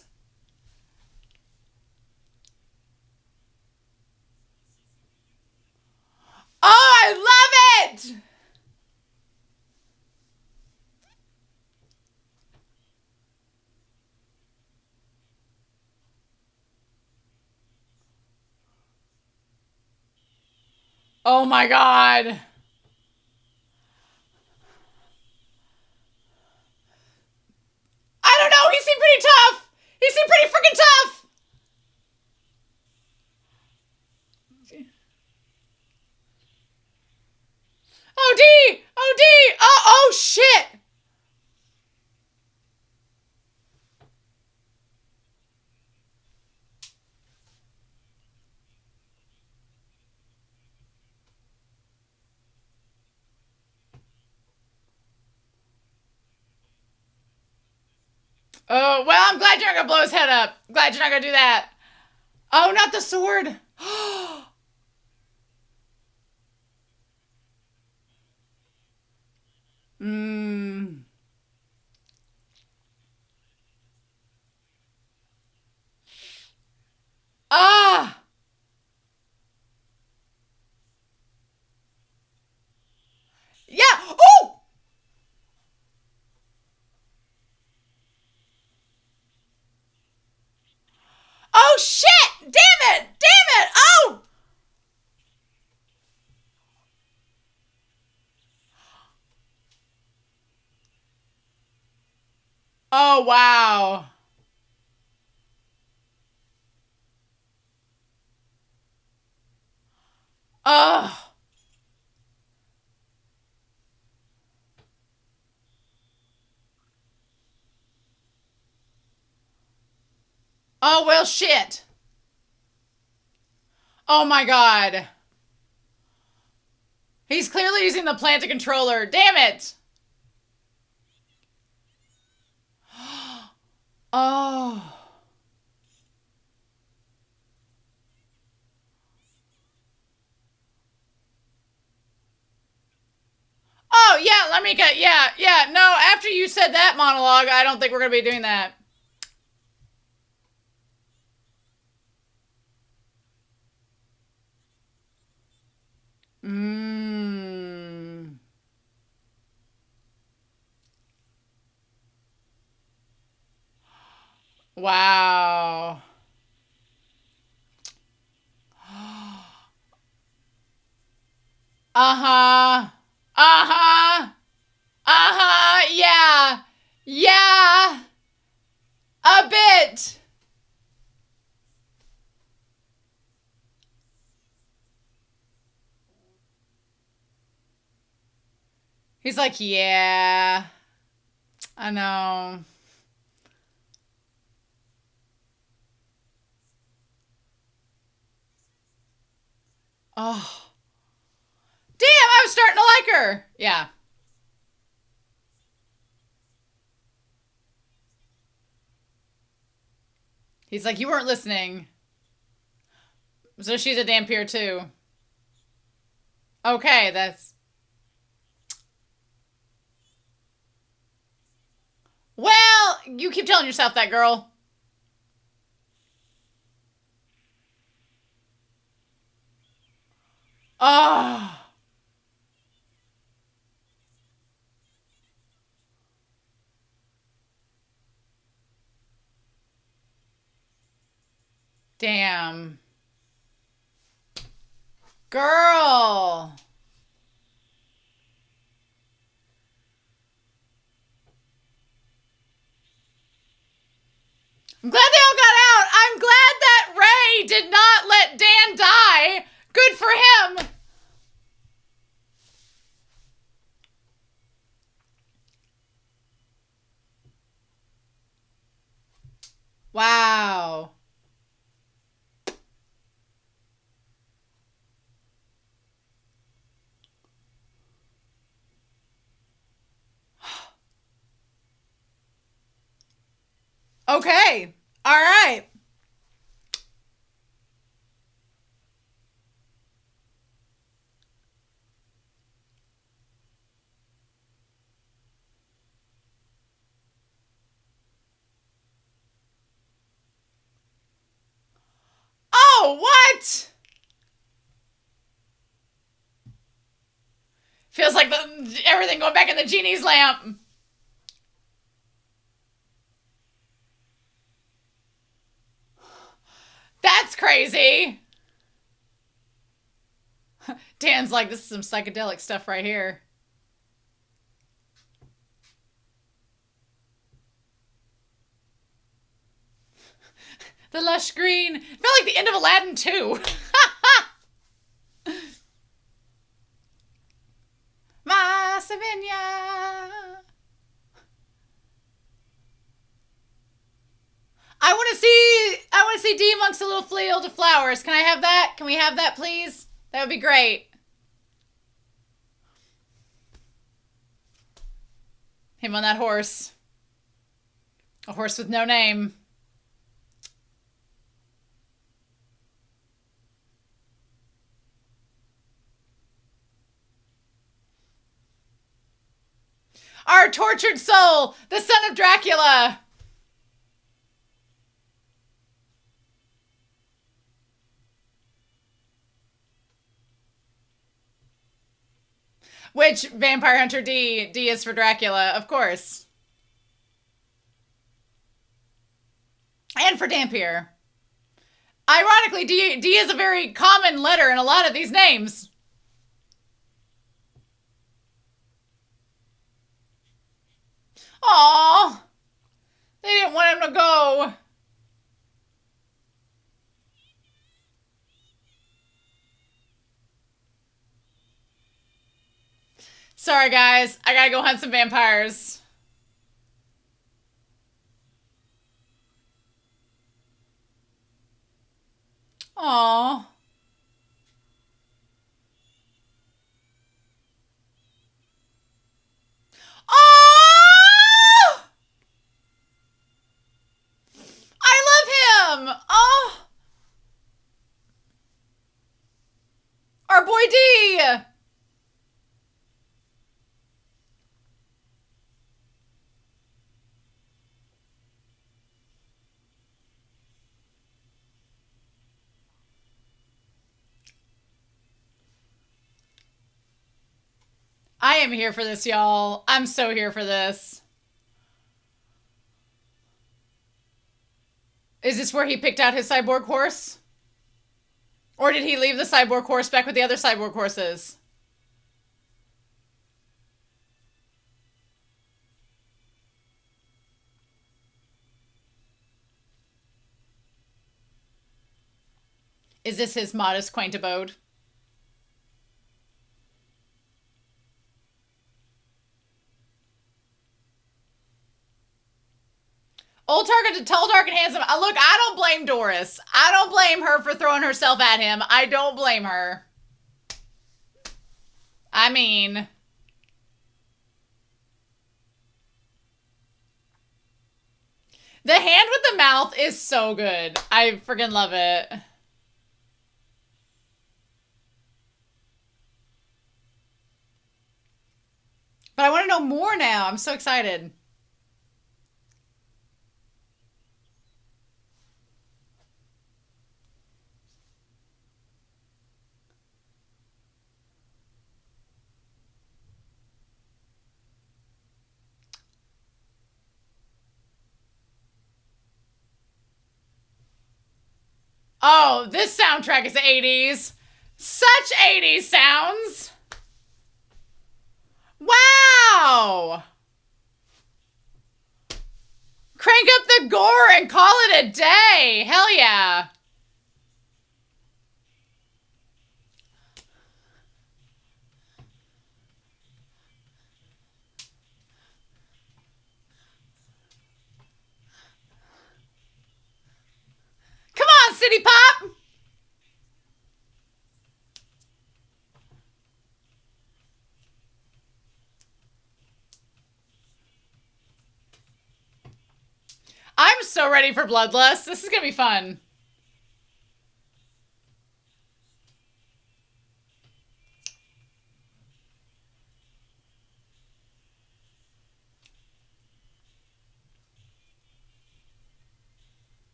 Oh, I love it! Oh my God. I don't know. He seemed pretty tough. He seemed pretty freaking tough. Oh, D. Oh, D. Oh, oh, shit. Oh, well, I'm glad you're not going to blow his head up. Glad you're not going to do that. Oh, not the sword. Mmm. Ah. Yeah. Oh. Oh, shit. Damn it. Damn it. Oh. Oh, wow. Oh. Oh, well, shit. Oh my god. He's clearly using the plant controller. Damn it. Oh. Oh, yeah, let me get, yeah, yeah. No, after you said that monologue, I don't think we're going to be doing that. Mmm. Wow. Uh-huh. Uh-huh. Uh-huh. Yeah. Yeah. A bit. He's like, yeah. I know. Oh. Damn, I was starting to like her. Yeah. He's like, you weren't listening. So she's a Dampier too. Okay, that's... Well, you keep telling yourself that, girl. Oh. Damn. Girl. I'm glad they all got out. I'm glad that Ray did not let Dan die. Good for him. Wow. Okay. All right. Oh, what? Feels like everything going back in the genie's lamp. That's crazy. Dan's like, this is some psychedelic stuff right here. The lush green. It felt like the end of Aladdin too. My Savinia. I want to see D amongst a little field of flowers. Can I have that? Can we have that, please? That would be great. Him on that horse. A horse with no name. Our tortured soul, the son of Dracula. Which Vampire Hunter D is for Dracula, of course. And for Dampier. Ironically, D is a very common letter in a lot of these names. Aww. They didn't want him to go. Sorry, guys. I gotta go hunt some vampires. Aw. Oh! I love him! Oh! Our boy D! I am here for this, y'all. I'm so here for this. Is this where he picked out his cyborg horse? Or did he leave the cyborg horse back with the other cyborg horses? Is this his modest, quaint abode? Old target, tall, dark, and handsome. Look, I don't blame Doris. I don't blame her for throwing herself at him. I don't blame her. I mean... The hand with the mouth is so good. I freaking love it. But I want to know more now. I'm so excited. Oh, this soundtrack is 80s. Such 80s sounds. Wow. Crank up the gore and call it a day. Hell yeah. Come on, City Pop. I'm so ready for Bloodlust. This is going to be fun.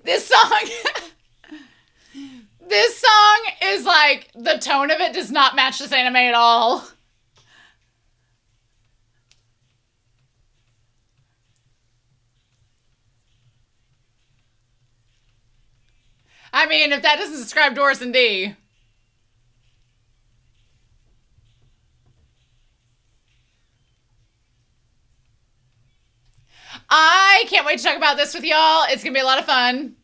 This song... This song is like, the tone of it does not match this anime at all. I mean, if that doesn't describe Doris and D. I can't wait to talk about this with y'all. It's going to be a lot of fun.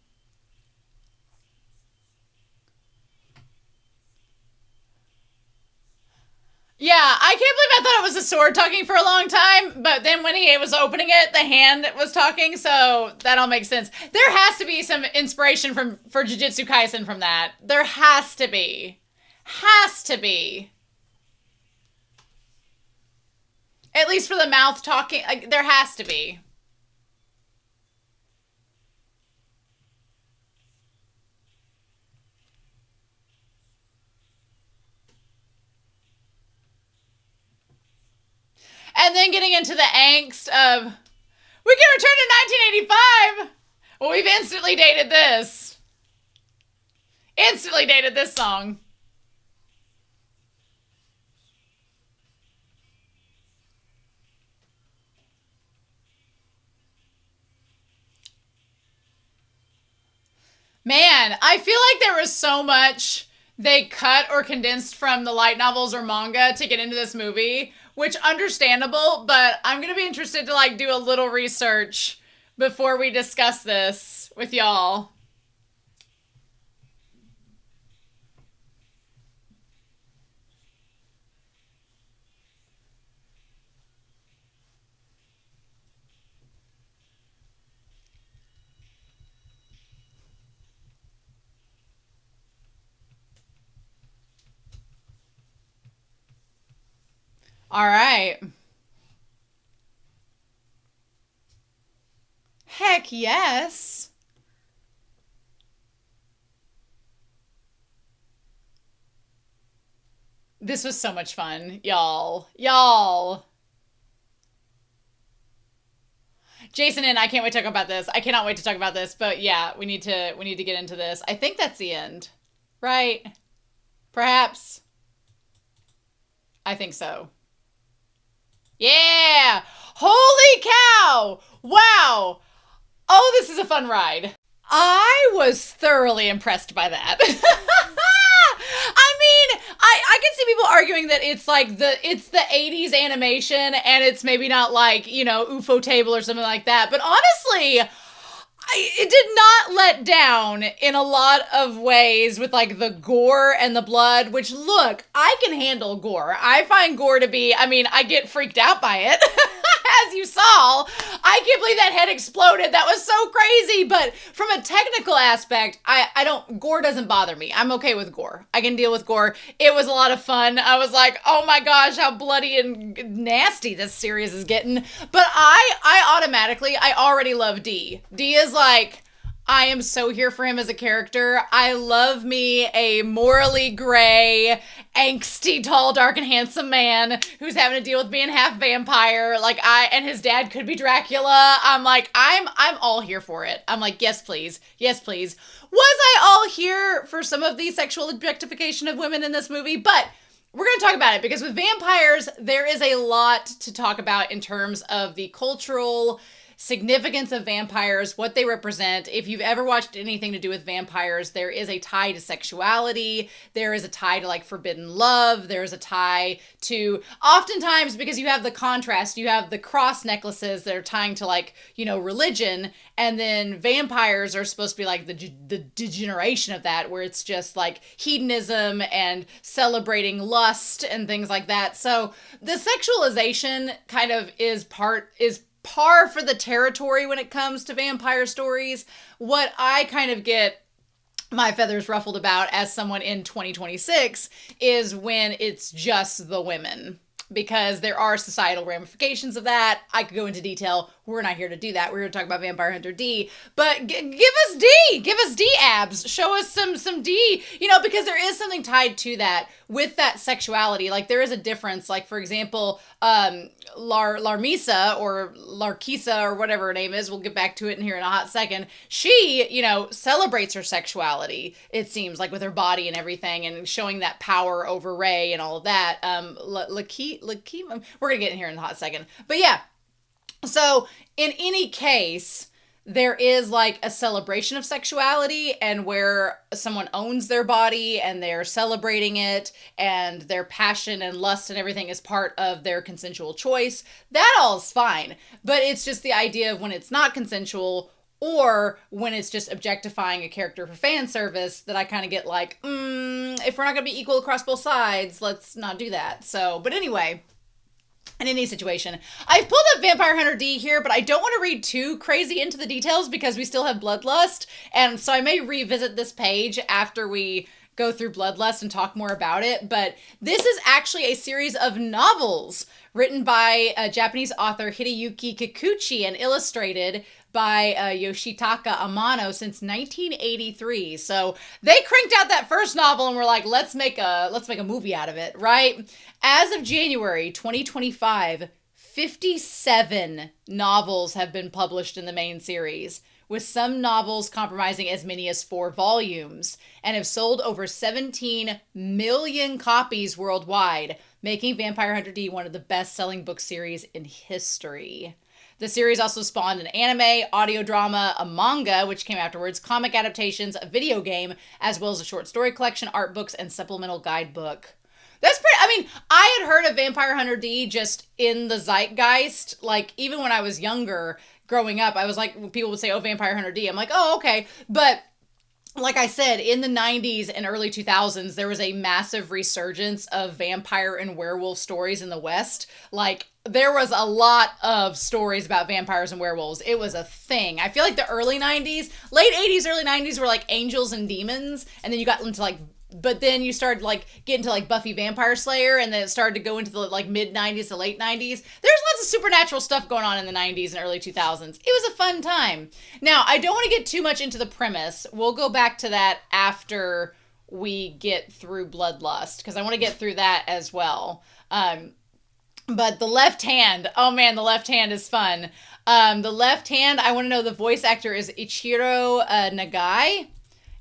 Yeah, I can't believe I thought it was a sword talking for a long time, but then when he was opening it, the hand was talking, so that all makes sense. There has to be some inspiration for Jujutsu Kaisen from that. There has to be. Has to be. At least for the mouth talking, like, there has to be. And then getting into the angst of, we can return to 1985. Well, we've instantly dated this. Instantly dated this song. Man, I feel like there was so much they cut or condensed from the light novels or manga to get into this movie, which understandable, but I'm going to be interested to like do a little research before we discuss this with y'all. All right. Heck yes. This was so much fun, y'all. Y'all. Jason and I can't wait to talk about this. I cannot wait to talk about this. But yeah, we need to get into this. I think that's the end. Right? Perhaps. I think so. Yeah. Holy cow. Wow. Oh, this is a fun ride. I was thoroughly impressed by that. I mean, I can see people arguing that it's like it's the 80s animation and it's maybe not like, UFO table or something like that. But honestly, it did not let down in a lot of ways with like the gore and the blood, which look, I can handle gore. I find gore to be, I get freaked out by it. As you saw, I can't believe that head exploded. That was so crazy. But from a technical aspect, gore doesn't bother me. I'm okay with gore. I can deal with gore. It was a lot of fun. I was like, oh my gosh, how bloody and nasty this series is getting. But I already love D. D is like, I am so here for him as a character. I love me a morally gray, angsty, tall, dark, and handsome man who's having to deal with being half vampire. And his dad could be Dracula. I'm like, I'm all here for it. I'm like, yes, please. Yes, please. Was I all here for some of the sexual objectification of women in this movie? But we're going to talk about it because with vampires, there is a lot to talk about in terms of the cultural significance of vampires, what they represent. If you've ever watched anything to do with vampires, there is a tie to sexuality. There is a tie to like forbidden love. There's a tie to, oftentimes, because you have the contrast, you have the cross necklaces that are tying to like, religion. And then vampires are supposed to be like the degeneration of that, where it's just like hedonism and celebrating lust and things like that. So the sexualization kind of is par for the territory when it comes to vampire stories. What I kind of get my feathers ruffled about as someone in 2026 is when it's just the women. Because there are societal ramifications of that. I could go into detail. We're not here to do that. We're here to talk about Vampire Hunter D. But give us D. Give us D abs. Show us some D. Because there is something tied to that with that sexuality. Like there is a difference. Like for example, Larmisa or Larkisa or whatever her name is. We'll get back to it in here in a hot second. She, celebrates her sexuality. It seems like with her body and everything, and showing that power over Ray and all of that. We're gonna get in here in a hot second. But yeah. So in any case, there is like a celebration of sexuality and where someone owns their body and they're celebrating it and their passion and lust and everything is part of their consensual choice. That all's fine. But it's just the idea of when it's not consensual or when it's just objectifying a character for fan service that I kind of get like, if we're not going to be equal across both sides, let's not do that. So, but anyway, in any situation, I've pulled up Vampire Hunter D here, but I don't want to read too crazy into the details because we still have Bloodlust. And so I may revisit this page after we go through Bloodlust and talk more about it. But this is actually a series of novels written by Japanese author Hideyuki Kikuchi and illustrated by Yoshitaka Amano since 1983. So they cranked out that first novel and were like, let's make a movie out of it, right? As of January 2025, 57 novels have been published in the main series, with some novels comprising as many as 4 volumes, and have sold over 17 million copies worldwide, making Vampire Hunter D one of the best-selling book series in history. The series also spawned an anime, audio drama, a manga, which came afterwards, comic adaptations, a video game, as well as a short story collection, art books, and supplemental guidebook. That's pretty, I had heard of Vampire Hunter D just in the zeitgeist, like, even when I was younger, growing up, I was like, people would say, oh, Vampire Hunter D. I'm like, oh, okay. But like I said, in the 90s and early 2000s, there was a massive resurgence of vampire and werewolf stories in the West. Like, there was a lot of stories about vampires and werewolves. It was a thing. I feel like the early 90s, late 80s, early 90s were like angels and demons. And then you got into like but then you started like getting to like Buffy Vampire Slayer, and then it started to go into the like mid 90s to late 90s. There's lots of supernatural stuff going on in the 90s and early 2000s. It was a fun time. Now, I don't want to get too much into the premise. We'll go back to that after we get through Bloodlust, because I want to get through that as well. But the left hand, oh man, the left hand is fun. The left hand, I want to know the voice actor is Ichiro Nagai.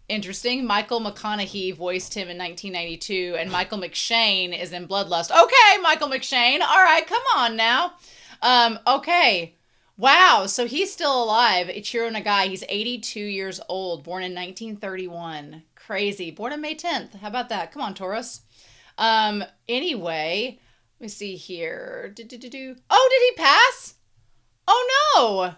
Interesting. Michael McConaughey voiced him in 1992, and Michael McShane is in Bloodlust. Okay, Michael McShane. All right, come on now. Okay. Wow, so he's still alive. Ichiro Nagai, he's 82 years old, born in 1931. Crazy. Born on May 10th. How about that? Come on, Taurus. Anyway, let me see here. Oh, did he pass? Oh, no.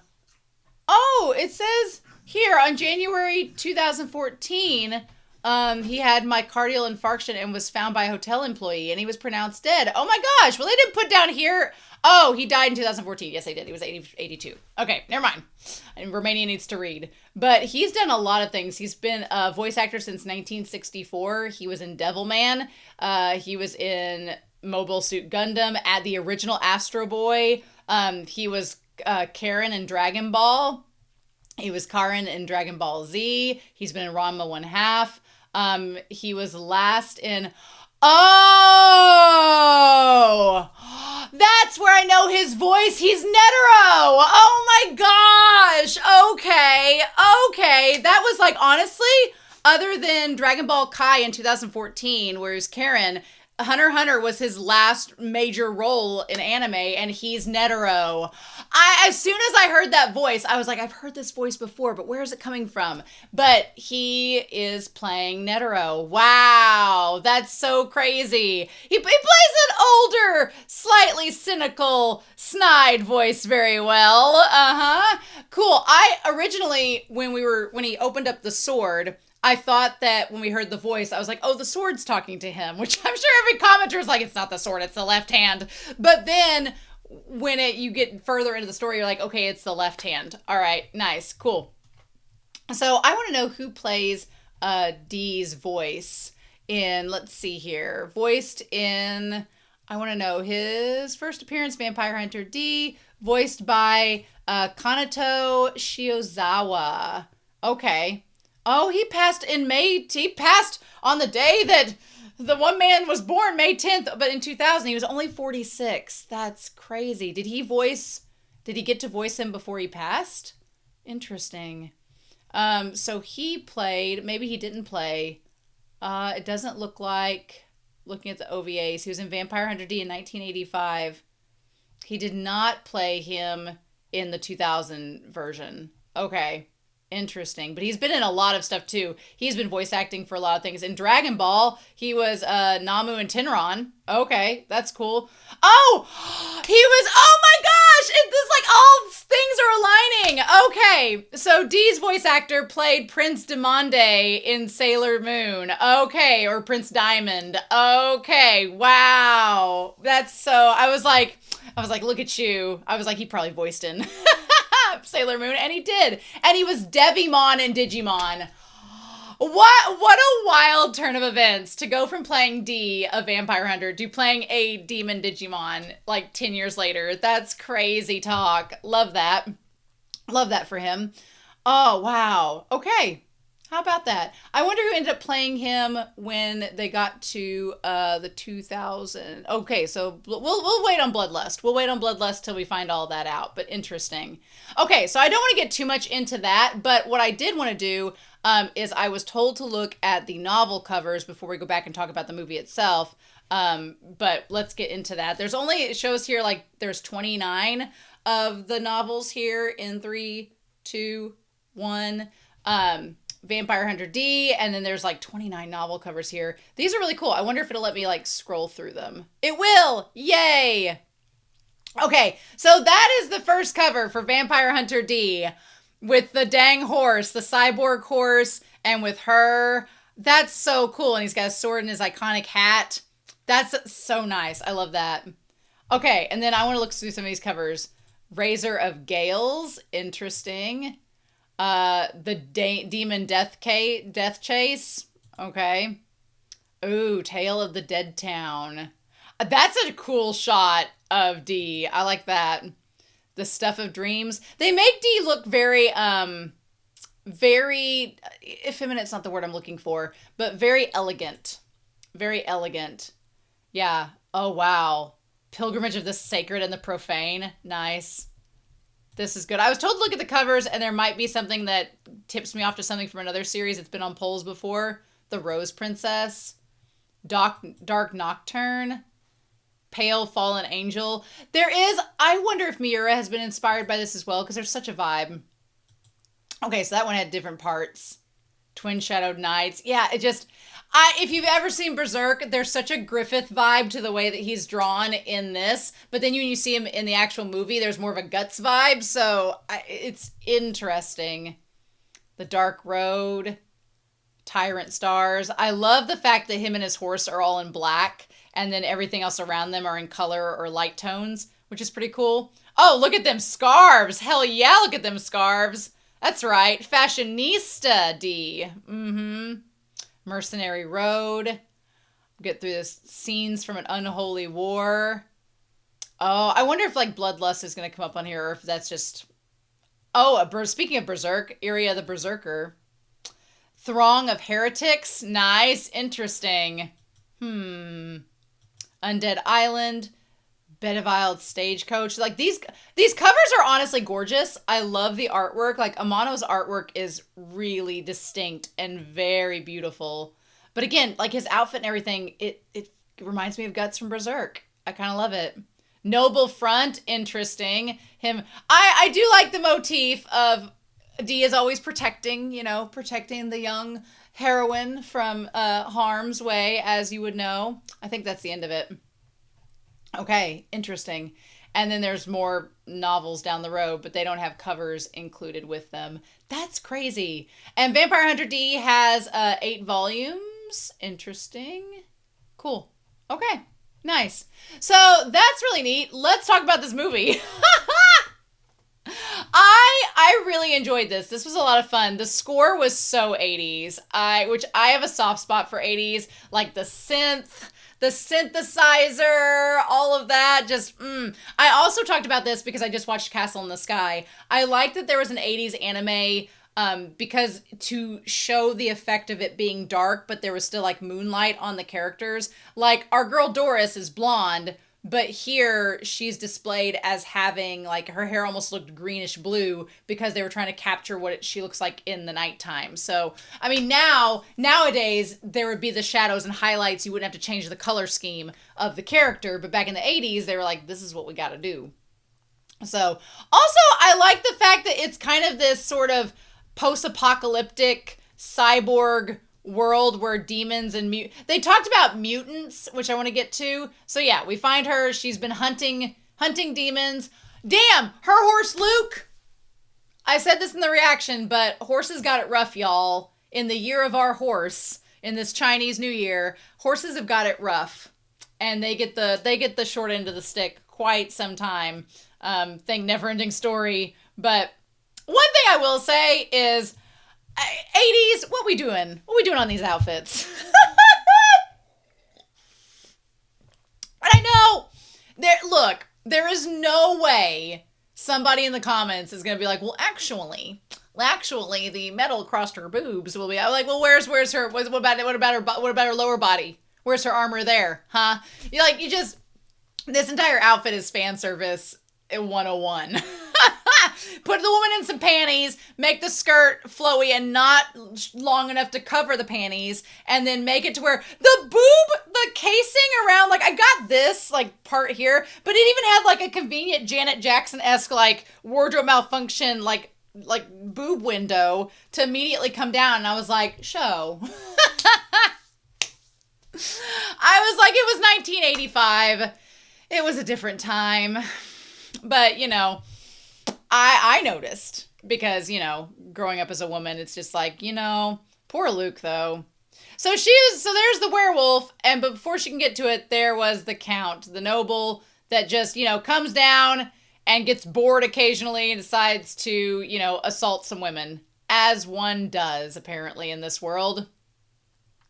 Oh, it says here on January 2014, he had myocardial infarction and was found by a hotel employee, and he was pronounced dead. Oh my gosh. Well, they didn't put down here. Oh, he died in 2014. Yes, they did. He was 82. Okay, never mind. And Romania needs to read. But he's done a lot of things. He's been a voice actor since 1964. He was in Devilman. He was in Mobile Suit Gundam, at the original Astro Boy. He was Karen in Dragon Ball. He was Karen in Dragon Ball Z. He's been in Ranma 1/2. He was last in... Oh! That's where I know his voice. He's Netero! Oh my gosh! Okay. That was like, honestly, other than Dragon Ball Kai in 2014, where he was Karen... Hunter x Hunter was his last major role in anime, and he's Netero. As soon as I heard that voice, I was like, I've heard this voice before, but where is it coming from? But he is playing Netero. Wow, that's so crazy. He plays an older, slightly cynical, snide voice very well. Cool. I originally, when he opened up the sword, I thought that when we heard the voice, I was like, oh, the sword's talking to him, which I'm sure every commenter is like, it's not the sword, it's the left hand. But then when you get further into the story, you're like, okay, it's the left hand. All right, nice, cool. So I want to know who plays Dee's voice in, let's see here, voiced in, I want to know his first appearance, Vampire Hunter D, voiced by Kanato Shiozawa. Okay. Oh, he passed in May. He passed on the day that the one man was born, May 10th, but in 2000, he was only 46. That's crazy. Did he get to voice him before he passed? Interesting. So he played, maybe he didn't play. It doesn't look like, looking at the OVAs, he was in Vampire Hunter D in 1985. He did not play him in the 2000 version. Okay. Interesting. But he's been in a lot of stuff too. He's been voice acting for a lot of things. In Dragon Ball, he was Namu and Tenron. Okay, that's cool. Oh, oh my gosh! It's like all things are aligning. Okay, so Dee's voice actor played Prince Demande in Sailor Moon. Okay, or Prince Diamond. Okay, wow. That's so, I was like, look at you. I was like, he probably voiced in Sailor Moon, and he did. And he was Devimon in Digimon. What a wild turn of events to go from playing D, a vampire hunter, to playing a demon Digimon like 10 years later. That's crazy talk. Love that. Love that for him. Oh, wow. Okay. How about that? I wonder who ended up playing him when they got to the 2000. Okay, so we'll wait on Bloodlust. We'll wait on Bloodlust till we find all that out, but interesting. Okay, so I don't want to get too much into that, but what I did want to do is I was told to look at the novel covers before we go back and talk about the movie itself. But let's get into that. It shows here like there's 29 of the novels here in 3, 2, 1. Vampire Hunter D, and then there's like 29 novel covers here. These are really cool. I wonder if it'll let me like scroll through them. It will! Yay! Okay, so that is the first cover for Vampire Hunter D with the dang horse, the cyborg horse, and with her. That's so cool. And he's got a sword and his iconic hat. That's so nice. I love that. Okay, and then I want to look through some of these covers. Razor of Gales, interesting. The Demon Death Chase, okay. Ooh, Tale of the Dead Town. That's a cool shot of D. I like that. The Stuff of Dreams. They make D look very very effeminate's not the word I'm looking for, but very elegant. Very elegant. Yeah. Oh wow. Pilgrimage of the Sacred and the Profane. Nice. This is good. I was told to look at the covers, and there might be something that tips me off to something from another series that's been on polls before. The Rose Princess, Dark Nocturne, Pale Fallen Angel. There is, I wonder if Miura has been inspired by this as well, because there's such a vibe. Okay, so that one had different parts. Twin Shadowed Knights. Yeah, it just, if you've ever seen Berserk, there's such a Griffith vibe to the way that he's drawn in this. But then when you see him in the actual movie, there's more of a Guts vibe. So it's interesting. The Dark Road, Tyrant Stars. I love the fact that him and his horse are all in black, and then everything else around them are in color or light tones, which is pretty cool. Oh, look at them scarves. Hell yeah, look at them scarves. That's right. Fashionista D. Mm-hmm. Mercenary Road. Get through this. Scenes from an Unholy War. Oh, I wonder if like Bloodlust is going to come up on here, or if that's just... Oh, speaking of Berserk, Iria the Berserker. Throng of Heretics. Nice. Interesting. Undead Island. Bedivilled Stagecoach. Like these covers are honestly gorgeous. I love the artwork. Like Amano's artwork is really distinct and very beautiful. But again, like his outfit and everything, it reminds me of Guts from Berserk. I kind of love it. Noble Front, interesting. I do like the motif of D is always protecting the young heroine from harm's way, as you would know. I think that's the end of it. Okay, interesting. And then there's more novels down the road, but they don't have covers included with them. That's crazy. And Vampire Hunter D has 8 volumes. Interesting. Cool. Okay, nice. So that's really neat. Let's talk about this movie. I really enjoyed this. This was a lot of fun. The score was so 80s. Which I have a soft spot for 80s, like the synth, the synthesizer, all of that. I also talked about this because I just watched Castle in the Sky. I liked that there was an 80s anime because to show the effect of it being dark, but there was still like moonlight on the characters. Like our girl Doris is blonde, but here she's displayed as having like her hair almost looked greenish blue because they were trying to capture what she looks like in the nighttime. So, I mean, nowadays there would be the shadows and highlights. You wouldn't have to change the color scheme of the character. But back in the 80s, they were like, this is what we got to do. So, also, I like the fact that it's kind of this sort of post-apocalyptic cyborg world where demons and they talked about mutants, which I want to get to. So yeah, we find her. She's been hunting demons. Damn, her horse Luke. I said this in the reaction, but horses got it rough, y'all. In the year of our horse, in this Chinese New Year, horses have got it rough, and they get the short end of the stick quite some time. Thing never ending story. But one thing I will say is, 80s, what we doing? What we doing on these outfits? And I know, there is no way somebody in the comments is going to be like, well, actually, the metal across her boobs will be. I'm like, well, where's her? What about her lower body? Where's her armor there? Huh? This entire outfit is fan service 101. Put the woman in some panties, make the skirt flowy and not long enough to cover the panties, and then make it to where the casing around, like, I got this, like, part here, but it even had, like, a convenient Janet Jackson-esque, like, wardrobe malfunction, like boob window to immediately come down, and I was like, show. I was like, it was 1985. It was a different time. But, I noticed because, growing up as a woman, it's just like, poor Luke, though. So there's the werewolf, and before she can get to it, there was the Count, the noble that just, comes down and gets bored occasionally and decides to, assault some women, as one does, apparently, in this world.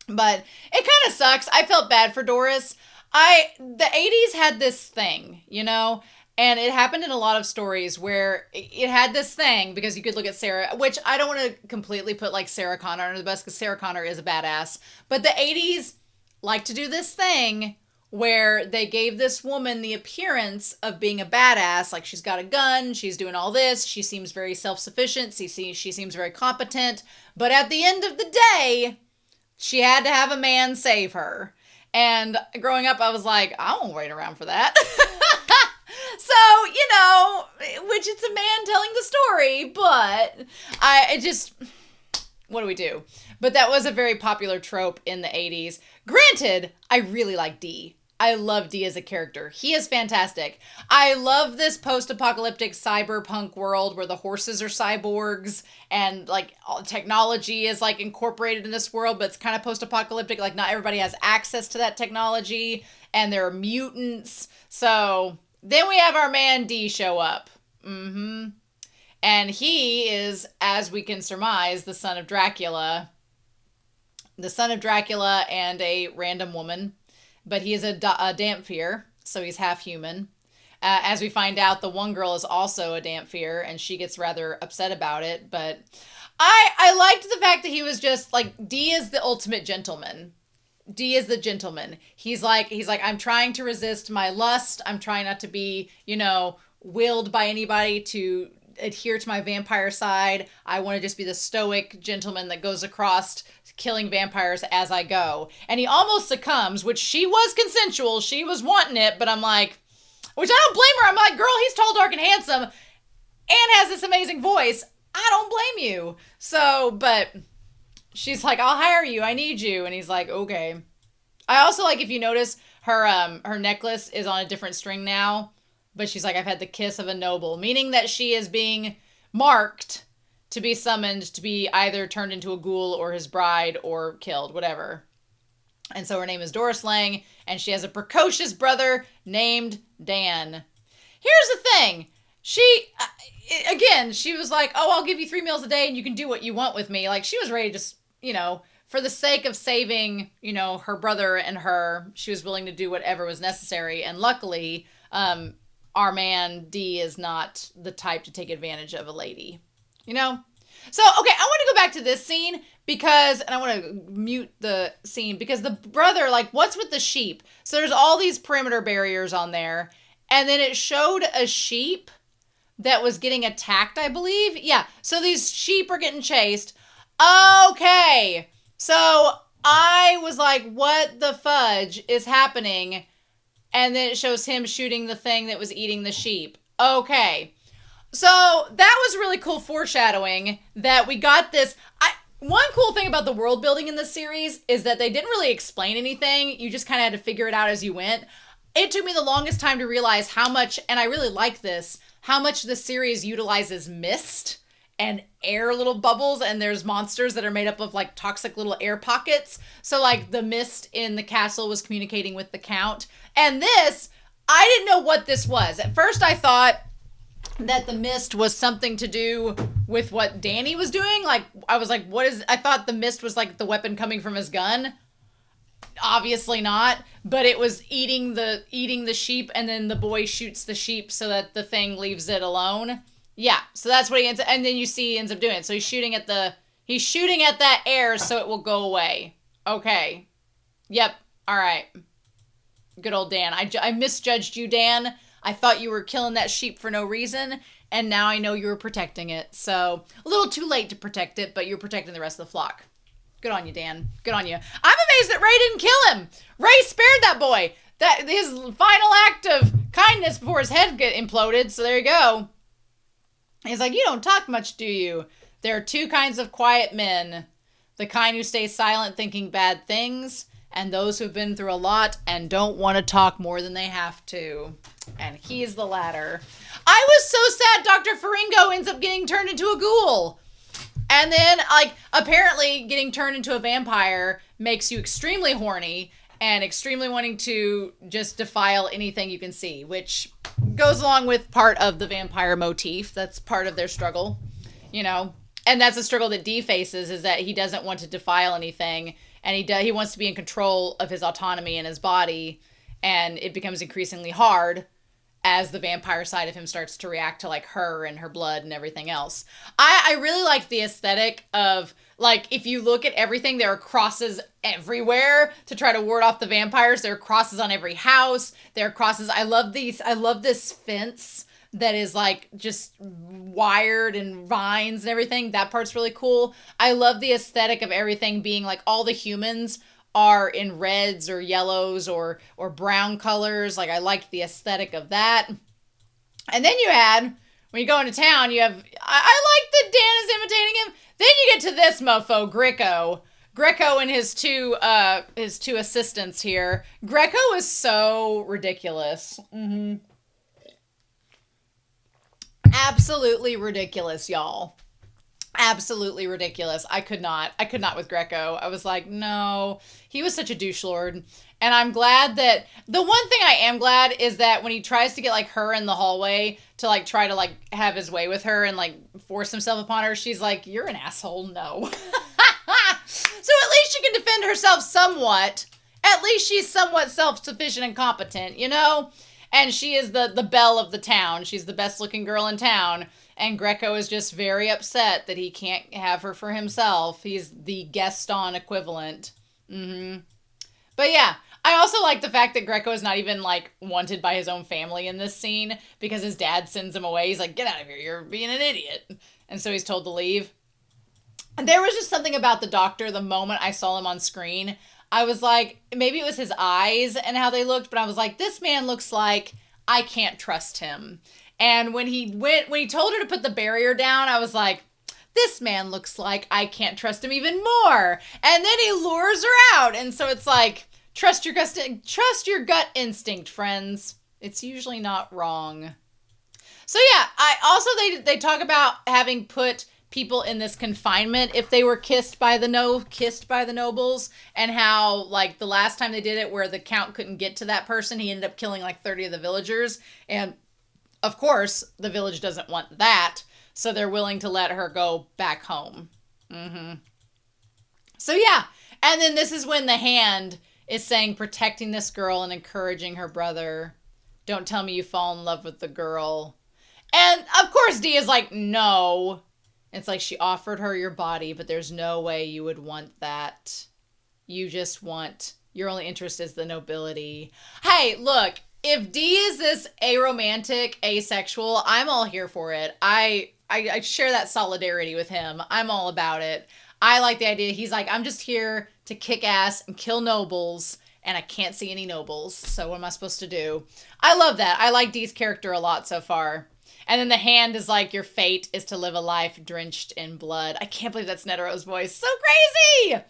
But it kind of sucks. I felt bad for Doris. The 80s had this thing, you know, and it happened in a lot of stories where it had this thing because you could look at Sarah, which I don't want to completely put like Sarah Connor under the bus because Sarah Connor is a badass. But the 80s like to do this thing where they gave this woman the appearance of being a badass. Like she's got a gun, she's doing all this, she seems very self-sufficient, she seems very competent. But at the end of the day, she had to have a man save her. And growing up, I was like, I won't wait around for that. So, you know, which it's a man telling the story, but what do we do? But that was a very popular trope in the 80s. Granted, I really like Dee. I love Dee as a character. He is fantastic. I love this post-apocalyptic cyberpunk world where the horses are cyborgs and like all technology is like incorporated in this world, but it's kind of post-apocalyptic. Like not everybody has access to that technology and there are mutants. So then we have our man Dee show up. And he is, as we can surmise, the son of Dracula. The son of Dracula and a random woman. But he is a Damphyr, so he's half human. As we find out, the one girl is also a Damphyr, and she gets rather upset about it. But I liked the fact that he was just, like, Dee is the ultimate gentleman. Dee is the gentleman. He's like, I'm trying to resist my lust. I'm trying not to be, you know, willed by anybody to adhere to my vampire side. I want to just be the stoic gentleman that goes across killing vampires as I go. And he almost succumbs, which she was consensual. She was wanting it, but I'm like, which I don't blame her. I'm like, girl, he's tall, dark, and handsome and has this amazing voice. I don't blame you. So, but she's like, I'll hire you. I need you. And he's like, okay. I also like, if you notice, her necklace is on a different string now, but she's like, I've had the kiss of a noble, meaning that she is being marked to be summoned to be either turned into a ghoul or his bride or killed, whatever. And so her name is Doris Lang, and she has a precocious brother named Dan. Here's the thing. She was like, oh, I'll give you 3 meals a day and you can do what you want with me. Like, she was ready to just, you know, for the sake of saving, you know, her brother and her, she was willing to do whatever was necessary. And luckily, our man Dee is not the type to take advantage of a lady. You know? So, okay, I want to go back to this scene because, and I want to mute the scene because the brother, like, what's with the sheep? So there's all these perimeter barriers on there, and then it showed a sheep that was getting attacked, I believe. Yeah, so these sheep are getting chased. Okay, so I was like, what the fudge is happening? And then it shows him shooting the thing that was eating the sheep. Okay. So that was really cool foreshadowing that we got this. One cool thing about the world building in this series is that they didn't really explain anything. You just kind of had to figure it out as you went. It took me the longest time to realize how much, and I really like this, how much the series utilizes mist and air little bubbles, and there's monsters that are made up of like toxic little air pockets. So like the mist in the castle was communicating with the Count. And this, I didn't know what this was. At first I thought that the mist was something to do with what Danny was doing. Like, I was like, I thought the mist was like the weapon coming from his gun. Obviously not, but it was eating the sheep, and then the boy shoots the sheep so that the thing leaves it alone. Yeah, so that's what he ends up, and then you see he ends up doing. So he's shooting at that air so it will go away. Okay. Yep. All right. Good old Dan. I misjudged you, Dan. I thought you were killing that sheep for no reason, and now I know you were protecting it. So, a little too late to protect it, but you're protecting the rest of the flock. Good on you, Dan. Good on you. I'm amazed that Ray didn't kill him. Ray spared that boy. That his final act of kindness before his head get imploded, so there you go. He's like, you don't talk much, do you? There are 2 kinds of quiet men. The kind who stay silent thinking bad things, and those who've been through a lot and don't want to talk more than they have to. And he's the latter. I was so sad Dr. Faringo ends up getting turned into a ghoul. And then, like, apparently getting turned into a vampire makes you extremely horny and extremely wanting to just defile anything you can see, which goes along with part of the vampire motif. That's part of their struggle, you know. And that's a struggle that Dee faces, is that he doesn't want to defile anything. and he wants to be in control of his autonomy and his body, and it becomes increasingly hard as the vampire side of him starts to react to like her and her blood and everything else. I really like the aesthetic of, like, if you look at everything, there are crosses everywhere to try to ward off the vampires. There are crosses on every house. There are crosses. I love this fence that is like just wired and vines and everything. That part's really cool. I love the aesthetic of everything being like all the humans are in reds or yellows or brown colors. Like, I liked the aesthetic of that. And then you had, when you go into town, you have, I like that Dan is imitating him. Then you get to this mofo, Greco. Greco and his two assistants here. Greco is so ridiculous. Mm-hmm. Absolutely ridiculous, y'all. Absolutely ridiculous. I could not with Greco. I was like, no. He was such a douche lord. And I'm glad that, the one thing I am glad is that when he tries to get like her in the hallway to like try to like have his way with her and like force himself upon her, she's like, you're an asshole, no. So at least she can defend herself somewhat. At least she's somewhat self-sufficient and competent, you know? And she is the belle of the town. She's the best looking girl in town. And Greco is just very upset that he can't have her for himself. He's the Gaston equivalent. Mm-hmm. But yeah, I also like the fact that Greco is not even like wanted by his own family in this scene because his dad sends him away. He's like, get out of here, you're being an idiot. And so he's told to leave. And there was just something about the doctor the moment I saw him on screen. I was like, maybe it was his eyes and how they looked, but I was like, this man looks like I can't trust him. And when he told her to put the barrier down, I was like, this man looks like I can't trust him even more. And then he lures her out. And so it's like, trust your gut instinct, friends. It's usually not wrong. So yeah, I also, they talk about having put people in this confinement if they were kissed by the nobles, and how like the last time they did it where the count couldn't get to that person, he ended up killing like 30 of the villagers. And of course, the village doesn't want that, so they're willing to let her go back home. Mm-hmm. So yeah, and then this is when the hand is saying, protecting this girl and encouraging her brother. Don't tell me you fall in love with the girl. And of course, Dee is like, no. It's like, she offered her your body, but there's no way you would want that. You just want, your only interest is the nobility. Hey, look, if Dee is this aromantic, asexual, I'm all here for it. I share that solidarity with him. I'm all about it. I like the idea. He's like, I'm just here to kick ass and kill nobles, and I can't see any nobles, so what am I supposed to do? I love that. I like Dee's character a lot so far. And then the hand is like, your fate is to live a life drenched in blood. I can't believe that's Netero's voice. So crazy!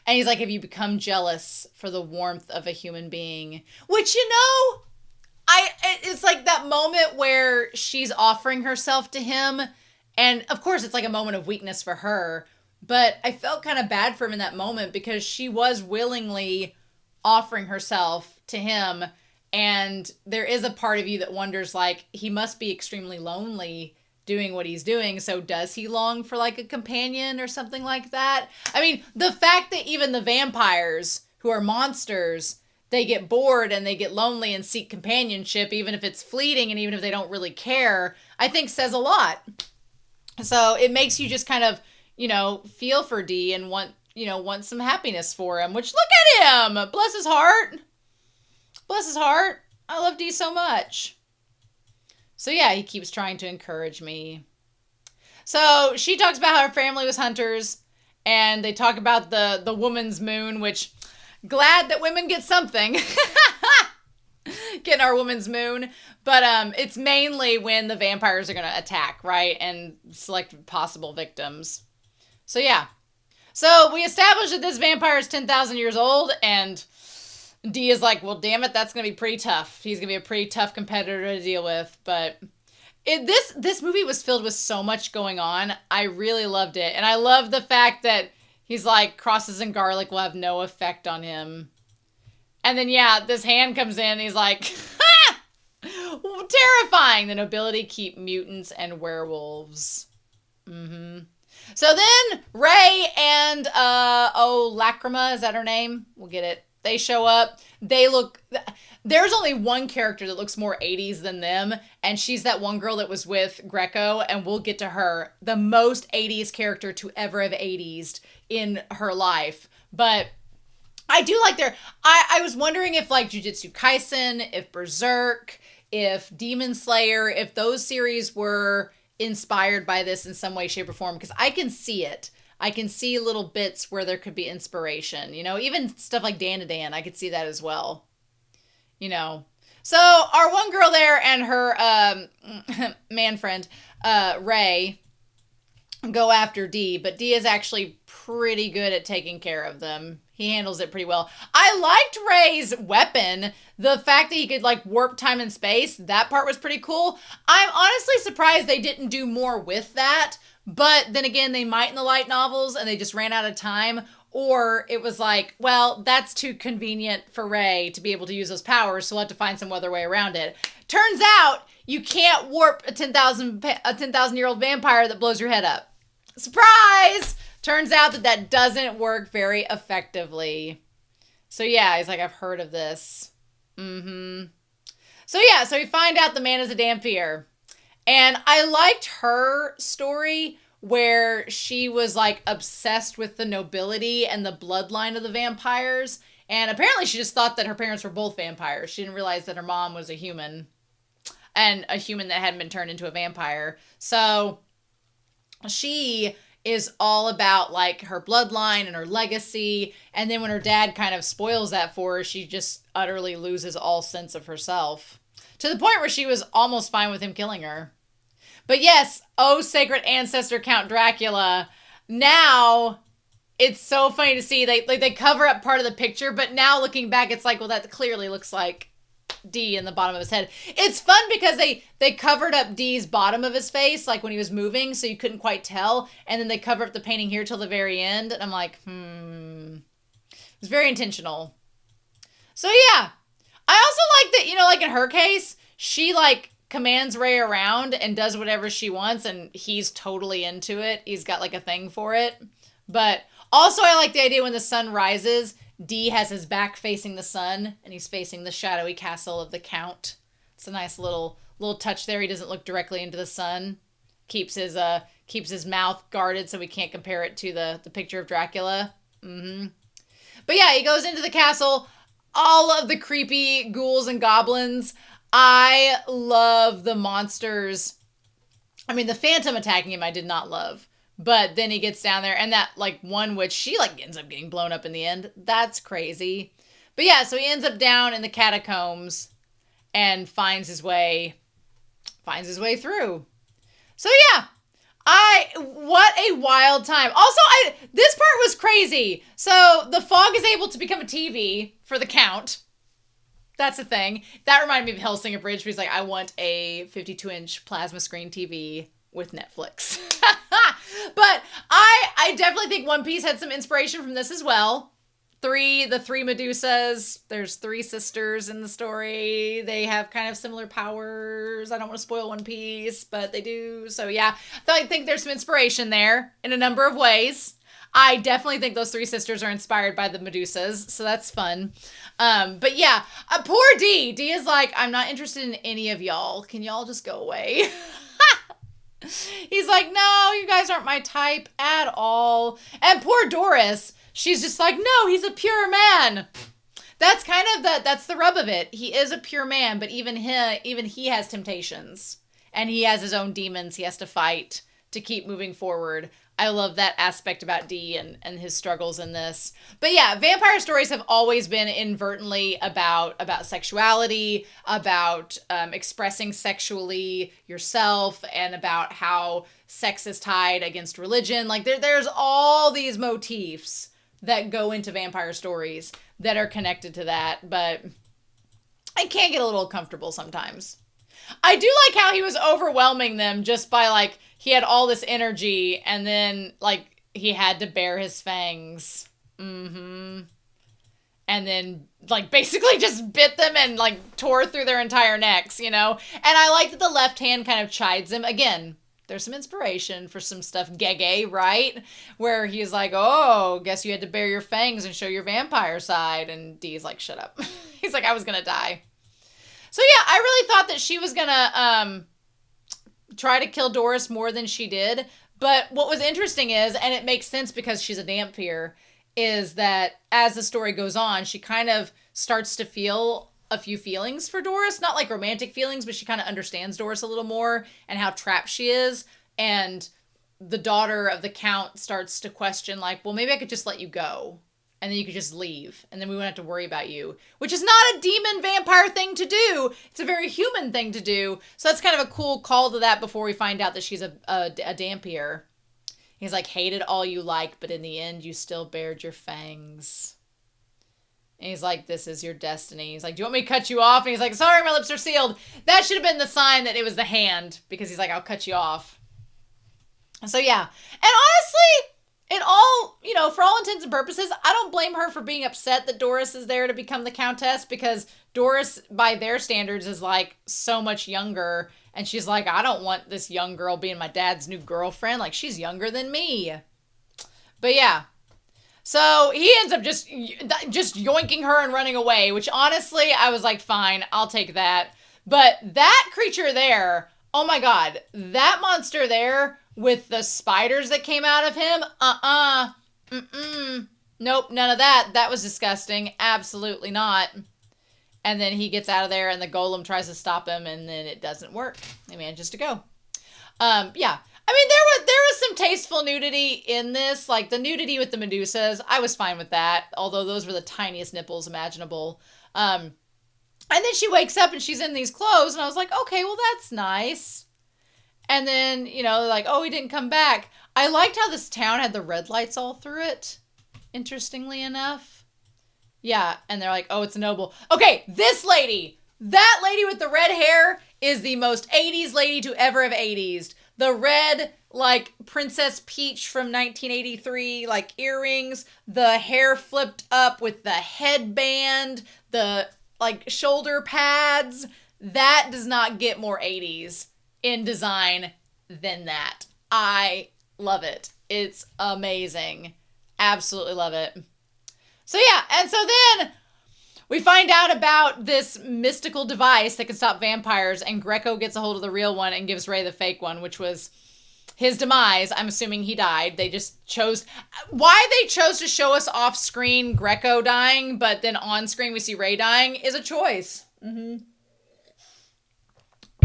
And he's like, have you become jealous for the warmth of a human being? Which, you know, it's like that moment where she's offering herself to him. And of course, it's like a moment of weakness for her. But I felt kind of bad for him in that moment because she was willingly offering herself to him. And there is a part of you that wonders, like, he must be extremely lonely doing what he's doing. So does he long for like a companion or something like that? I mean, the fact that even the vampires who are monsters, they get bored and they get lonely and seek companionship, even if it's fleeting and even if they don't really care, I think says a lot. So it makes you just kind of, you know, feel for Dee and want some happiness for him, which, look at him. Bless his heart. Bless his heart. I love Dee so much. So yeah, he keeps trying to encourage me. So she talks about how her family was hunters, and they talk about the woman's moon, which, glad that women get something. Getting our woman's moon. But it's mainly when the vampires are going to attack, right? And select possible victims. So yeah. So we established that this vampire is 10,000 years old, and Dee is like, well, damn it, that's going to be pretty tough. He's going to be a pretty tough competitor to deal with. But this movie was filled with so much going on. I really loved it. And I love the fact that he's like, crosses and garlic will have no effect on him. And then, yeah, this hand comes in and he's like, ha! Terrifying. The nobility keep mutants and werewolves. Mm-hmm. So then Ray and Lacrima, is that her name? We'll get it. They show up. There's only one character that looks more 80s than them, and she's that one girl that was with Greco, and we'll get to her. The most 80s character to ever have 80s in her life. But I do like I was wondering if like Jujutsu Kaisen, if Berserk, if Demon Slayer, if those series were inspired by this in some way, shape, or form, because I can see it. I can see little bits where there could be inspiration, even stuff like Dan to Dan, I could see that as well, So our one girl there and her man friend, Ray, go after D, but D is actually pretty good at taking care of them. He handles it pretty well. I liked Ray's weapon. The fact that he could like warp time and space, that part was pretty cool. I'm honestly surprised they didn't do more with that. But then again, they might in the light novels and they just ran out of time. Or it was like, well, that's too convenient for Ray to be able to use those powers, so we'll have to find some other way around it. Turns out you can't warp a 10,000-year-old vampire that blows your head up. Surprise! Turns out that doesn't work very effectively. So yeah, he's like, I've heard of this. So yeah, so we find out the man is a Dampier. And I liked her story where she was like obsessed with the nobility and the bloodline of the vampires. And apparently she just thought that her parents were both vampires. She didn't realize that her mom was a human. And a human that hadn't been turned into a vampire. So she is all about like her bloodline and her legacy. And then when her dad kind of spoils that for her, she just utterly loses all sense of herself. To the point where she was almost fine with him killing her. But yes, oh sacred ancestor Count Dracula. Now, it's so funny to see. They cover up part of the picture, but now looking back, it's like, well, that clearly looks like D in the bottom of his head. It's fun because they covered up D's bottom of his face, like when he was moving, so you couldn't quite tell. And then they cover up the painting here till the very end. And I'm like, It's very intentional. So yeah. I also like that, like in her case, she like commands Ray around and does whatever she wants, and he's totally into it. He's got like a thing for it. But also I like the idea when the sun rises, D has his back facing the sun, and he's facing the shadowy castle of the Count. It's a nice little touch there. He doesn't look directly into the sun. Keeps his mouth guarded so we can't compare it to the picture of Dracula. But yeah, he goes into the castle. All of the creepy ghouls and goblins. I love the monsters. I mean, the Phantom attacking him I did not love. But then he gets down there, and that, like, one witch, she, like, ends up getting blown up in the end. That's crazy. But yeah, so he ends up down in the catacombs and finds his way through. So yeah, what a wild time. Also, this part was crazy. So the fog is able to become a TV for the Count. That's a thing. That reminded me of Hellsinger Bridge, where he's like, I want a 52-inch plasma screen TV with Netflix. But I definitely think One Piece had some inspiration from this as well. The three Medusas. There's 3 sisters in the story. They have kind of similar powers. I don't want to spoil One Piece, but they do. So yeah, I think there's some inspiration there in a number of ways. I definitely think those 3 sisters are inspired by the Medusas, so that's fun. But yeah, poor D. D is like, I'm not interested in any of y'all. Can y'all just go away? He's like, no, you guys aren't my type at all. And poor Doris, she's just like, no, he's a pure man. That's kind of that's the rub of it. He is a pure man, but even he has temptations. And he has his own demons he has to fight to keep moving forward. I love that aspect about D and his struggles in this. But yeah, vampire stories have always been inadvertently about sexuality, about expressing sexually yourself, and about how sex is tied against religion. Like there's all these motifs that go into vampire stories that are connected to that. But I can get a little comfortable sometimes. I do like how he was overwhelming them just by like, he had all this energy, and then, like, he had to bare his fangs. And then, like, basically just bit them and, like, tore through their entire necks, And I like that the left hand kind of chides him. Again, there's some inspiration for some stuff Gege, right? Where he's like, oh, guess you had to bare your fangs and show your vampire side. And Dee's like, shut up. He's like, I was going to die. So yeah, I really thought that she was going to try to kill Doris more than she did. But what was interesting is, and it makes sense because she's a Dhampir, is that as the story goes on, she kind of starts to feel a few feelings for Doris. Not like romantic feelings, but she kind of understands Doris a little more and how trapped she is. And the daughter of the Count starts to question, like, well, maybe I could just let you go. And then you could just leave. And then we wouldn't have to worry about you. Which is not a demon vampire thing to do. It's a very human thing to do. So that's kind of a cool call to that before we find out that she's a Dhampir. He's like, hate it all you like, but in the end, you still bared your fangs. And he's like, this is your destiny. He's like, do you want me to cut you off? And he's like, sorry, my lips are sealed. That should have been the sign that it was the hand. Because he's like, I'll cut you off. So yeah. And honestly, in all, you know, for all intents and purposes, I don't blame her for being upset that Doris is there to become the Countess. Because Doris, by their standards, is like so much younger. And she's like, I don't want this young girl being my dad's new girlfriend. Like, she's younger than me. But yeah. So he ends up just yoinking her and running away. Which, honestly, I was like, fine, I'll take that. But that creature there, oh my god. That monster there with the spiders that came out of him. Nope, none of that. That was disgusting. Absolutely not. And then he gets out of there and the golem tries to stop him and then it doesn't work. He manages to go. Yeah. I mean, there was some tasteful nudity in this. Like the nudity with the Medusas. I was fine with that. Although those were the tiniest nipples imaginable. And then she wakes up and she's in these clothes. And I was like, okay, well, that's nice. And then, you know, like, oh, he didn't come back. I liked how this town had the red lights all through it. Interestingly enough. Yeah, and they're like, oh, it's a noble. Okay, this lady, that lady with the red hair is the most 80s lady to ever have 80s. The red, like, Princess Peach from 1983, like, earrings, the hair flipped up with the headband, the, like, shoulder pads. That does not get more 80s in design than that. I love it. It's amazing. Absolutely love it. So yeah, and so then we find out about this mystical device that can stop vampires, and Greco gets a hold of the real one and gives Ray the fake one, which was his demise. I'm assuming he died. They just chose... Why they chose to show us off-screen Greco dying, but then on-screen we see Ray dying is a choice. Mm-hmm.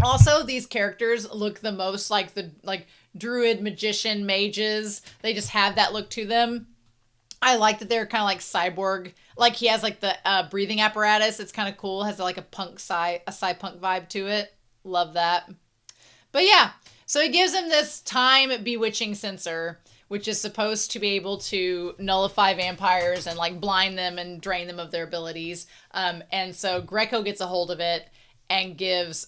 Also, these characters look the most like the druid, magician, mages. They just have that look to them. I like that they're kind of like cyborg. Like he has like the breathing apparatus. It's kind of cool. Has like a sci-punk vibe to it. Love that. But yeah, so he gives him this time bewitching sensor, which is supposed to be able to nullify vampires and like blind them and drain them of their abilities. And so Greco gets a hold of it and gives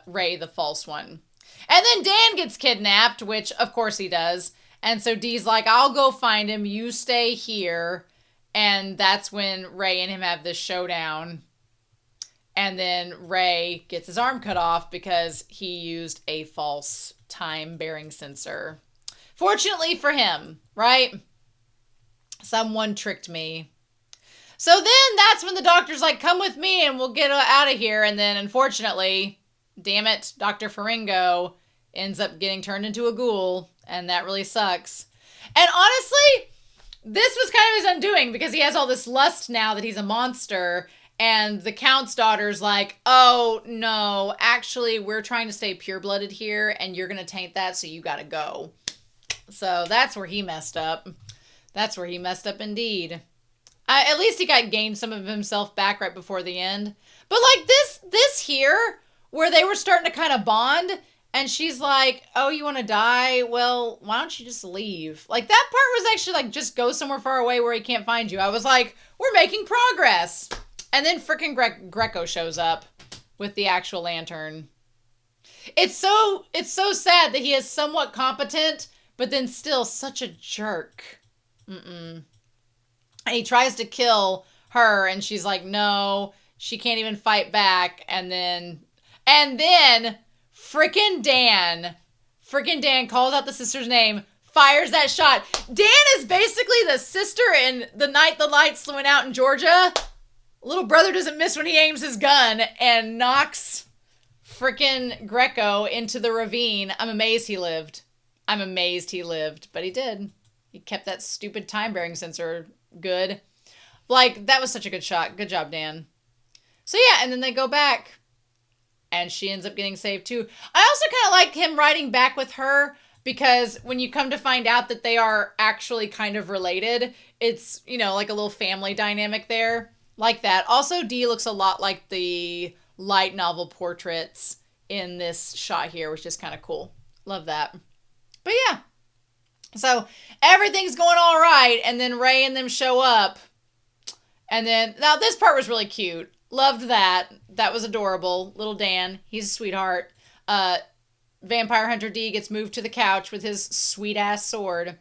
Ray the false one. And then Dan gets kidnapped, which of course he does. And so Dee's like, I'll go find him. You stay here. And that's when Ray and him have this showdown. And then Ray gets his arm cut off because he used a false time-bearing sensor. Fortunately for him, right? Someone tricked me. So then that's when the doctor's like, come with me and we'll get out of here. And then unfortunately, damn it, Dr. Faringo ends up getting turned into a ghoul. And that really sucks. And honestly, this was kind of his undoing because he has all this lust now that he's a monster. And the Count's daughter's like, oh, no, actually, we're trying to stay pure-blooded here. And you're going to taint that, so you got to go. So that's where he messed up. That's where he messed up indeed. At least he gained some of himself back right before the end. But like this here, where they were starting to kind of bond... And she's like, oh, you want to die? Well, why don't you just leave? Like, that part was actually like, just go somewhere far away where he can't find you. I was like, we're making progress. And then freaking Greco shows up with the actual lantern. It's so sad that he is somewhat competent, but then still such a jerk. And he tries to kill her, and she's like, no, she can't even fight back. And then... Frickin' Dan Freaking Dan calls out the sister's name, fires that shot. Dan is basically the sister in The Night the Lights went out in Georgia. Little brother doesn't miss when he aims his gun and knocks freaking Greco into the ravine. I'm amazed he lived. But he did. He kept that stupid time-bearing sensor good. Like, that was such a good shot. Good job, Dan. So yeah, and then they go back. And she ends up getting saved too. I also kind of like him riding back with her because when you come to find out that they are actually kind of related, it's, you know, like a little family dynamic there. Like that. Also, Dee looks a lot like the light novel portraits in this shot here, which is kind of cool. Love that. But yeah. So everything's going all right. And then Ray and them show up. And then, now this part was really cute. Loved that. That was adorable. Little Dan. He's a sweetheart. Vampire Hunter D gets moved to the couch with his sweet-ass sword.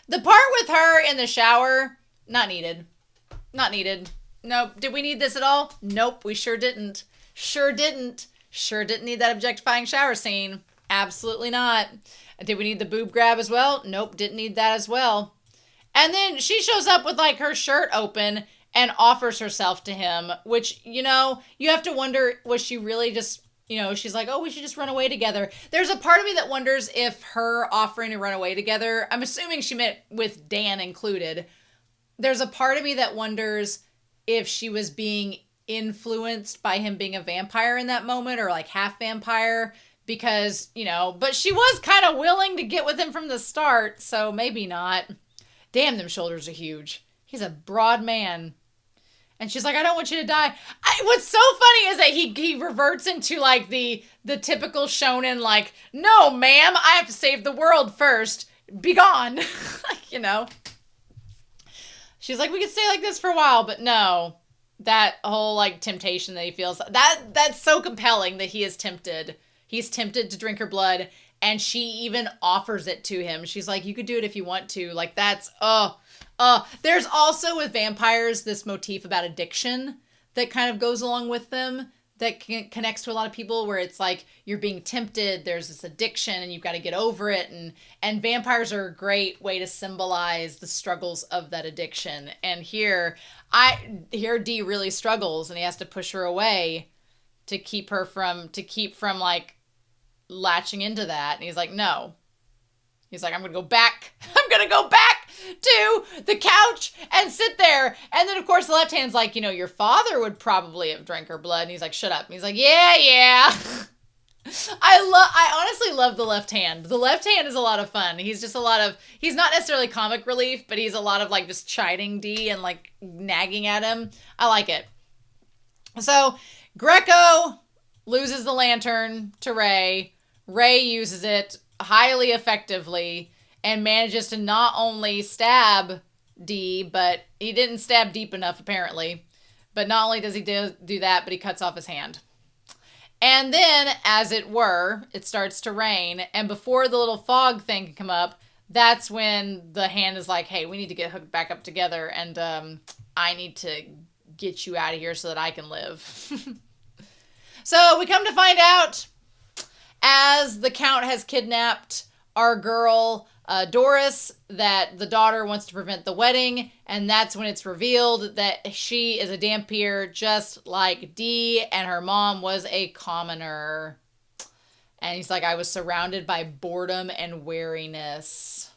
The part with her in the shower, not needed. Not needed. Nope. Did we need this at all? Nope, we sure didn't. Sure didn't. Sure didn't need that objectifying shower scene. Absolutely not. Did we need the boob grab as well? Nope, didn't need that as well. And then she shows up with, like, her shirt open and offers herself to him, which, you know, you have to wonder, was she really just, you know, she's like, oh, we should just run away together. There's a part of me that wonders if her offering to run away together, I'm assuming she meant with Dan included. There's a part of me that wonders if she was being influenced by him being a vampire in that moment, or like half vampire, because, you know, but she was kind of willing to get with him from the start, so maybe not. Damn, them shoulders are huge. He's a broad man. And she's like, I don't want you to die. What's so funny is that he reverts into, like, the typical shonen, like, no, ma'am, I have to save the world first. Be gone. You know? She's like, we could stay like this for a while, but no. That whole, like, temptation that he feels, that's so compelling that he is tempted. He's tempted to drink her blood, and she even offers it to him. She's like, you could do it if you want to. Like, that's, there's also with vampires this motif about addiction that kind of goes along with them, that connects to a lot of people, where it's like you're being tempted, there's this addiction, and you've got to get over it. And vampires are a great way to symbolize the struggles of that addiction. And here Dee really struggles, and he has to push her away to keep from like latching into that. And he's like, no. He's like, I'm going to go back. I'm going to go back to the couch and sit there. And then, of course, the left hand's like, you know, your father would probably have drank her blood. And he's like, shut up. And he's like, yeah. I honestly love the left hand. The left hand is a lot of fun. He's not necessarily comic relief, but he's a lot of, like, just chiding Dee and, like, nagging at him. I like it. So, Greco loses the lantern to Ray. Ray uses it highly effectively and manages to not only stab Dee, but he didn't stab deep enough apparently. But not only does he do that, but he cuts off his hand. And then, as it were, it starts to rain. And before the little fog thing can come up, that's when the hand is like, hey, we need to get hooked back up together. And I need to get you out of here so that I can live. So we come to find out, as the Count has kidnapped our girl, Doris, that the daughter wants to prevent the wedding, and that's when it's revealed that she is a Dampier just like Dee, and her mom was a commoner. And he's like, I was surrounded by boredom and weariness.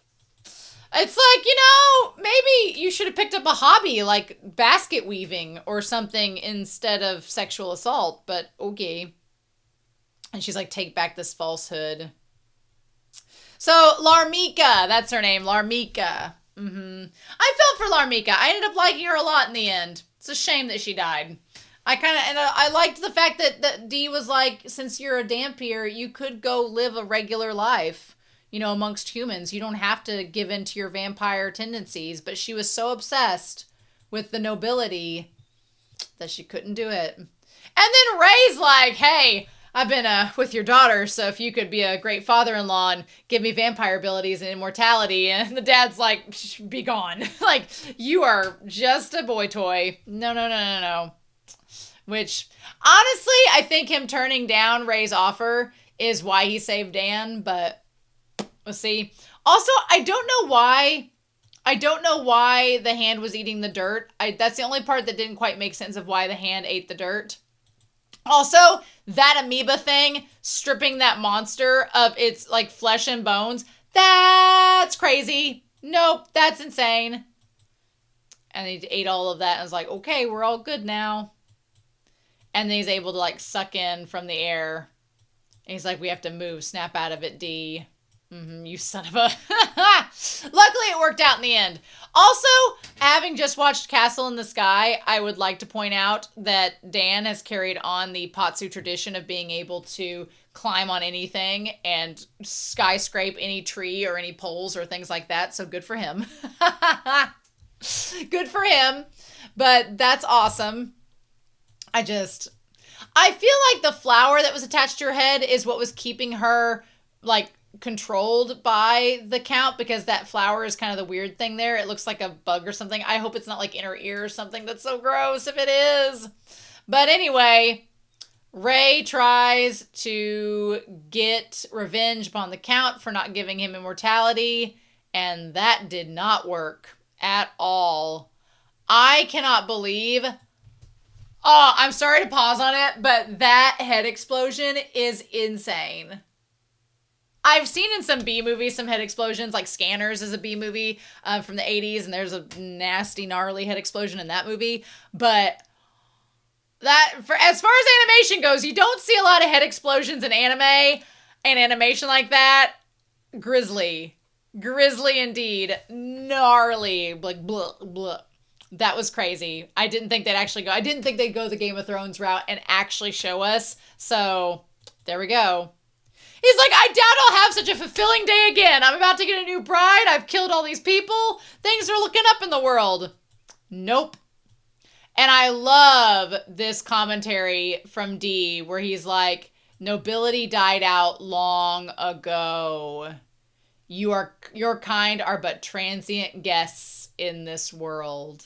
It's like, you know, maybe you should have picked up a hobby like basket weaving or something instead of sexual assault, but okay. And she's like, take back this falsehood. So, Larmika, that's her name, Larmika. I felt for Larmika. I ended up liking her a lot in the end. It's a shame that she died. I liked the fact that Dee was like, since you're a Dampier, you could go live a regular life, you know, amongst humans. You don't have to give in to your vampire tendencies. But she was so obsessed with the nobility that she couldn't do it. And then Ray's like, hey, I've been with your daughter, so if you could be a great father-in-law and give me vampire abilities and immortality. And the dad's like, be gone. Like, you are just a boy toy. No. Which, honestly, I think him turning down Ray's offer is why he saved Dan, but Let's see. Also, I don't know why. I don't know why the hand was eating the dirt. That's the only part that didn't quite make sense of why the hand ate the dirt. Also, that amoeba thing stripping that monster of its like flesh and bones. That's crazy. Nope, that's insane. And he ate all of that and was like, okay, we're all good now. And then he's able to like suck in from the air. And he's like, we have to move. Snap out of it, D. You son of a... Luckily, it worked out in the end. Also, having just watched Castle in the Sky, I would like to point out that Dan has carried on the Patsu tradition of being able to climb on anything and skyscrape any tree or any poles or things like that. So good for him. Good for him. But that's awesome. I feel like the flower that was attached to her head is what was keeping her, like, controlled by the Count, because that flower is kind of the weird thing there. It looks like a bug or something. I hope it's not, like, in her ear or something. That's so gross if it is. But anyway, Ray tries to get revenge upon the Count for not giving him immortality, and that did not work at all. I cannot believe... Oh, I'm sorry to pause on it, but that head explosion is insane. I've seen in some B movies some head explosions, like Scanners is a B movie from the 80s, and there's a nasty, gnarly head explosion in that movie. But that, as far as animation goes, you don't see a lot of head explosions in anime and animation like that. Grisly. Grisly indeed. Gnarly. Like, blah, blah. That was crazy. I didn't think they'd go the Game of Thrones route and actually show us. So, there we go. He's like, I doubt I'll have such a fulfilling day again. I'm about to get a new bride. I've killed all these people. Things are looking up in the world. Nope. And I love this commentary from D where he's like, nobility died out long ago. Your kind are but transient guests in this world.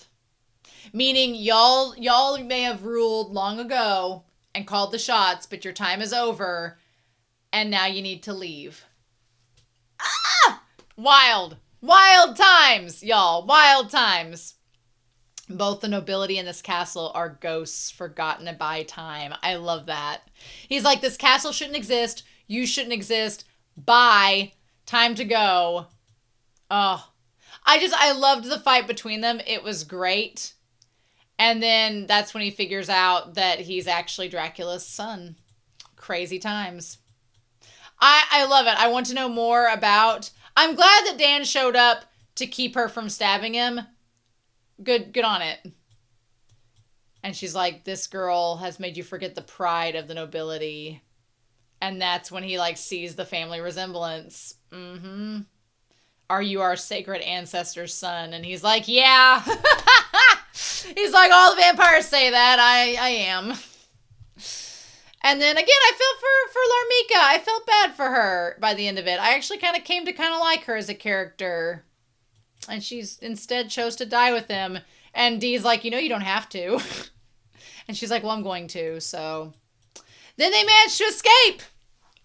Meaning y'all may have ruled long ago and called the shots, but your time is over. And now you need to leave. Ah! Wild. Wild times, y'all. Wild times. Both the nobility and this castle are ghosts forgotten by time. I love that. He's like, this castle shouldn't exist. You shouldn't exist. Bye. Time to go. Oh. I loved the fight between them. It was great. And then that's when he figures out that he's actually Dracula's son. Crazy times. I love it. I want to know more about... I'm glad that Dan showed up to keep her from stabbing him. Good on it. And she's like, this girl has made you forget the pride of the nobility. And that's when he, like, sees the family resemblance. Are you our sacred ancestor's son? And he's like, yeah. He's like, all the vampires say that. I am. And then again, I felt for Larmika. I felt bad for her by the end of it. I actually kind of came to kind of like her as a character. And she's instead chose to die with him. And Dee's like, you don't have to. And she's like, well, I'm going to. So then they managed to escape.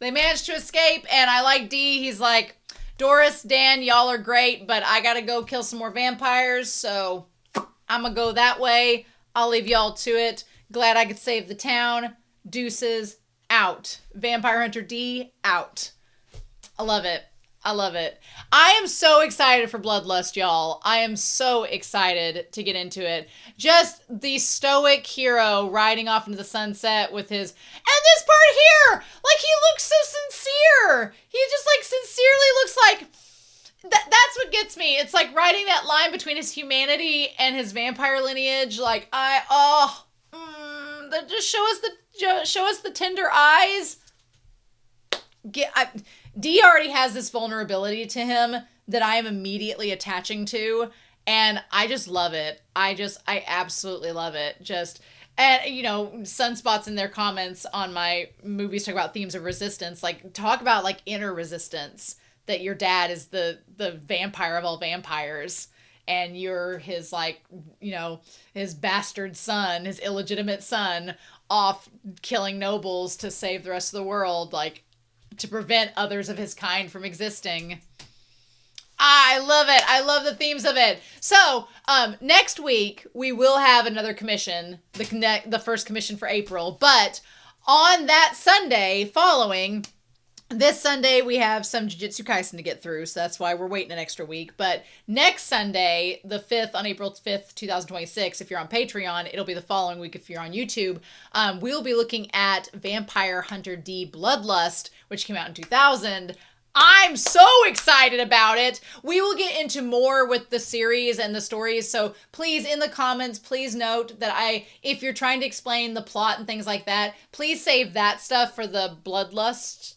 And I like Dee. He's like, Doris, Dan, y'all are great, but I got to go kill some more vampires. So I'm going to go that way. I'll leave y'all to it. Glad I could save the town. Deuces, out. Vampire Hunter D, out. I love it. I am so excited for Bloodlust, y'all. I am so excited to get into it. Just the stoic hero riding off into the sunset with his... And this part here! Like, he looks so sincere! He just, like, sincerely looks like... That's what gets me. It's like riding that line between his humanity and his vampire lineage. Like, just show us the tender eyes. D already has this vulnerability to him that I am immediately attaching to, and I just love it. I absolutely love it. And Sunspots in their comments on my movies talk about themes of resistance. Like, talk about, like, inner resistance, that your dad is the vampire of all vampires. And you're his, like, his bastard son, his illegitimate son, off killing nobles to save the rest of the world. Like, to prevent others of his kind from existing. I love it. I love the themes of it. So, next week we will have another commission, the first commission for April. But on that Sunday following, this Sunday we have some Jujutsu Kaisen to get through, so that's why we're waiting an extra week. But next Sunday, the 5th, on April 5th, 2026, if you're on Patreon, it'll be the following week if you're on YouTube. We'll be looking at Vampire Hunter D Bloodlust, which came out in 2000. I'm so excited about it. We will get into more with the series and the stories. So please, in the comments, please note that if you're trying to explain the plot and things like that, please save that stuff for the Bloodlust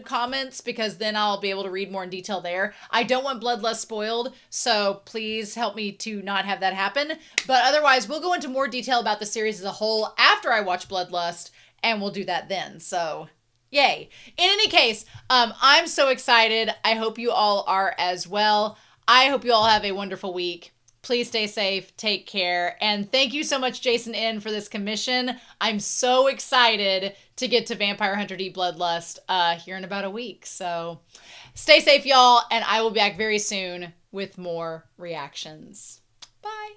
comments, because then I'll be able to read more in detail there. I don't want Bloodlust spoiled, so please help me to not have that happen. But otherwise, we'll go into more detail about the series as a whole after I watch Bloodlust, and we'll do that then. So yay. In any case, I'm so excited. I hope you all are as well. I hope you all have a wonderful week. Please stay safe, take care, and thank you so much, Jason N, for this commission. I'm so excited to get to Vampire Hunter D Bloodlust here in about a week. So stay safe, y'all, and I will be back very soon with more reactions. Bye.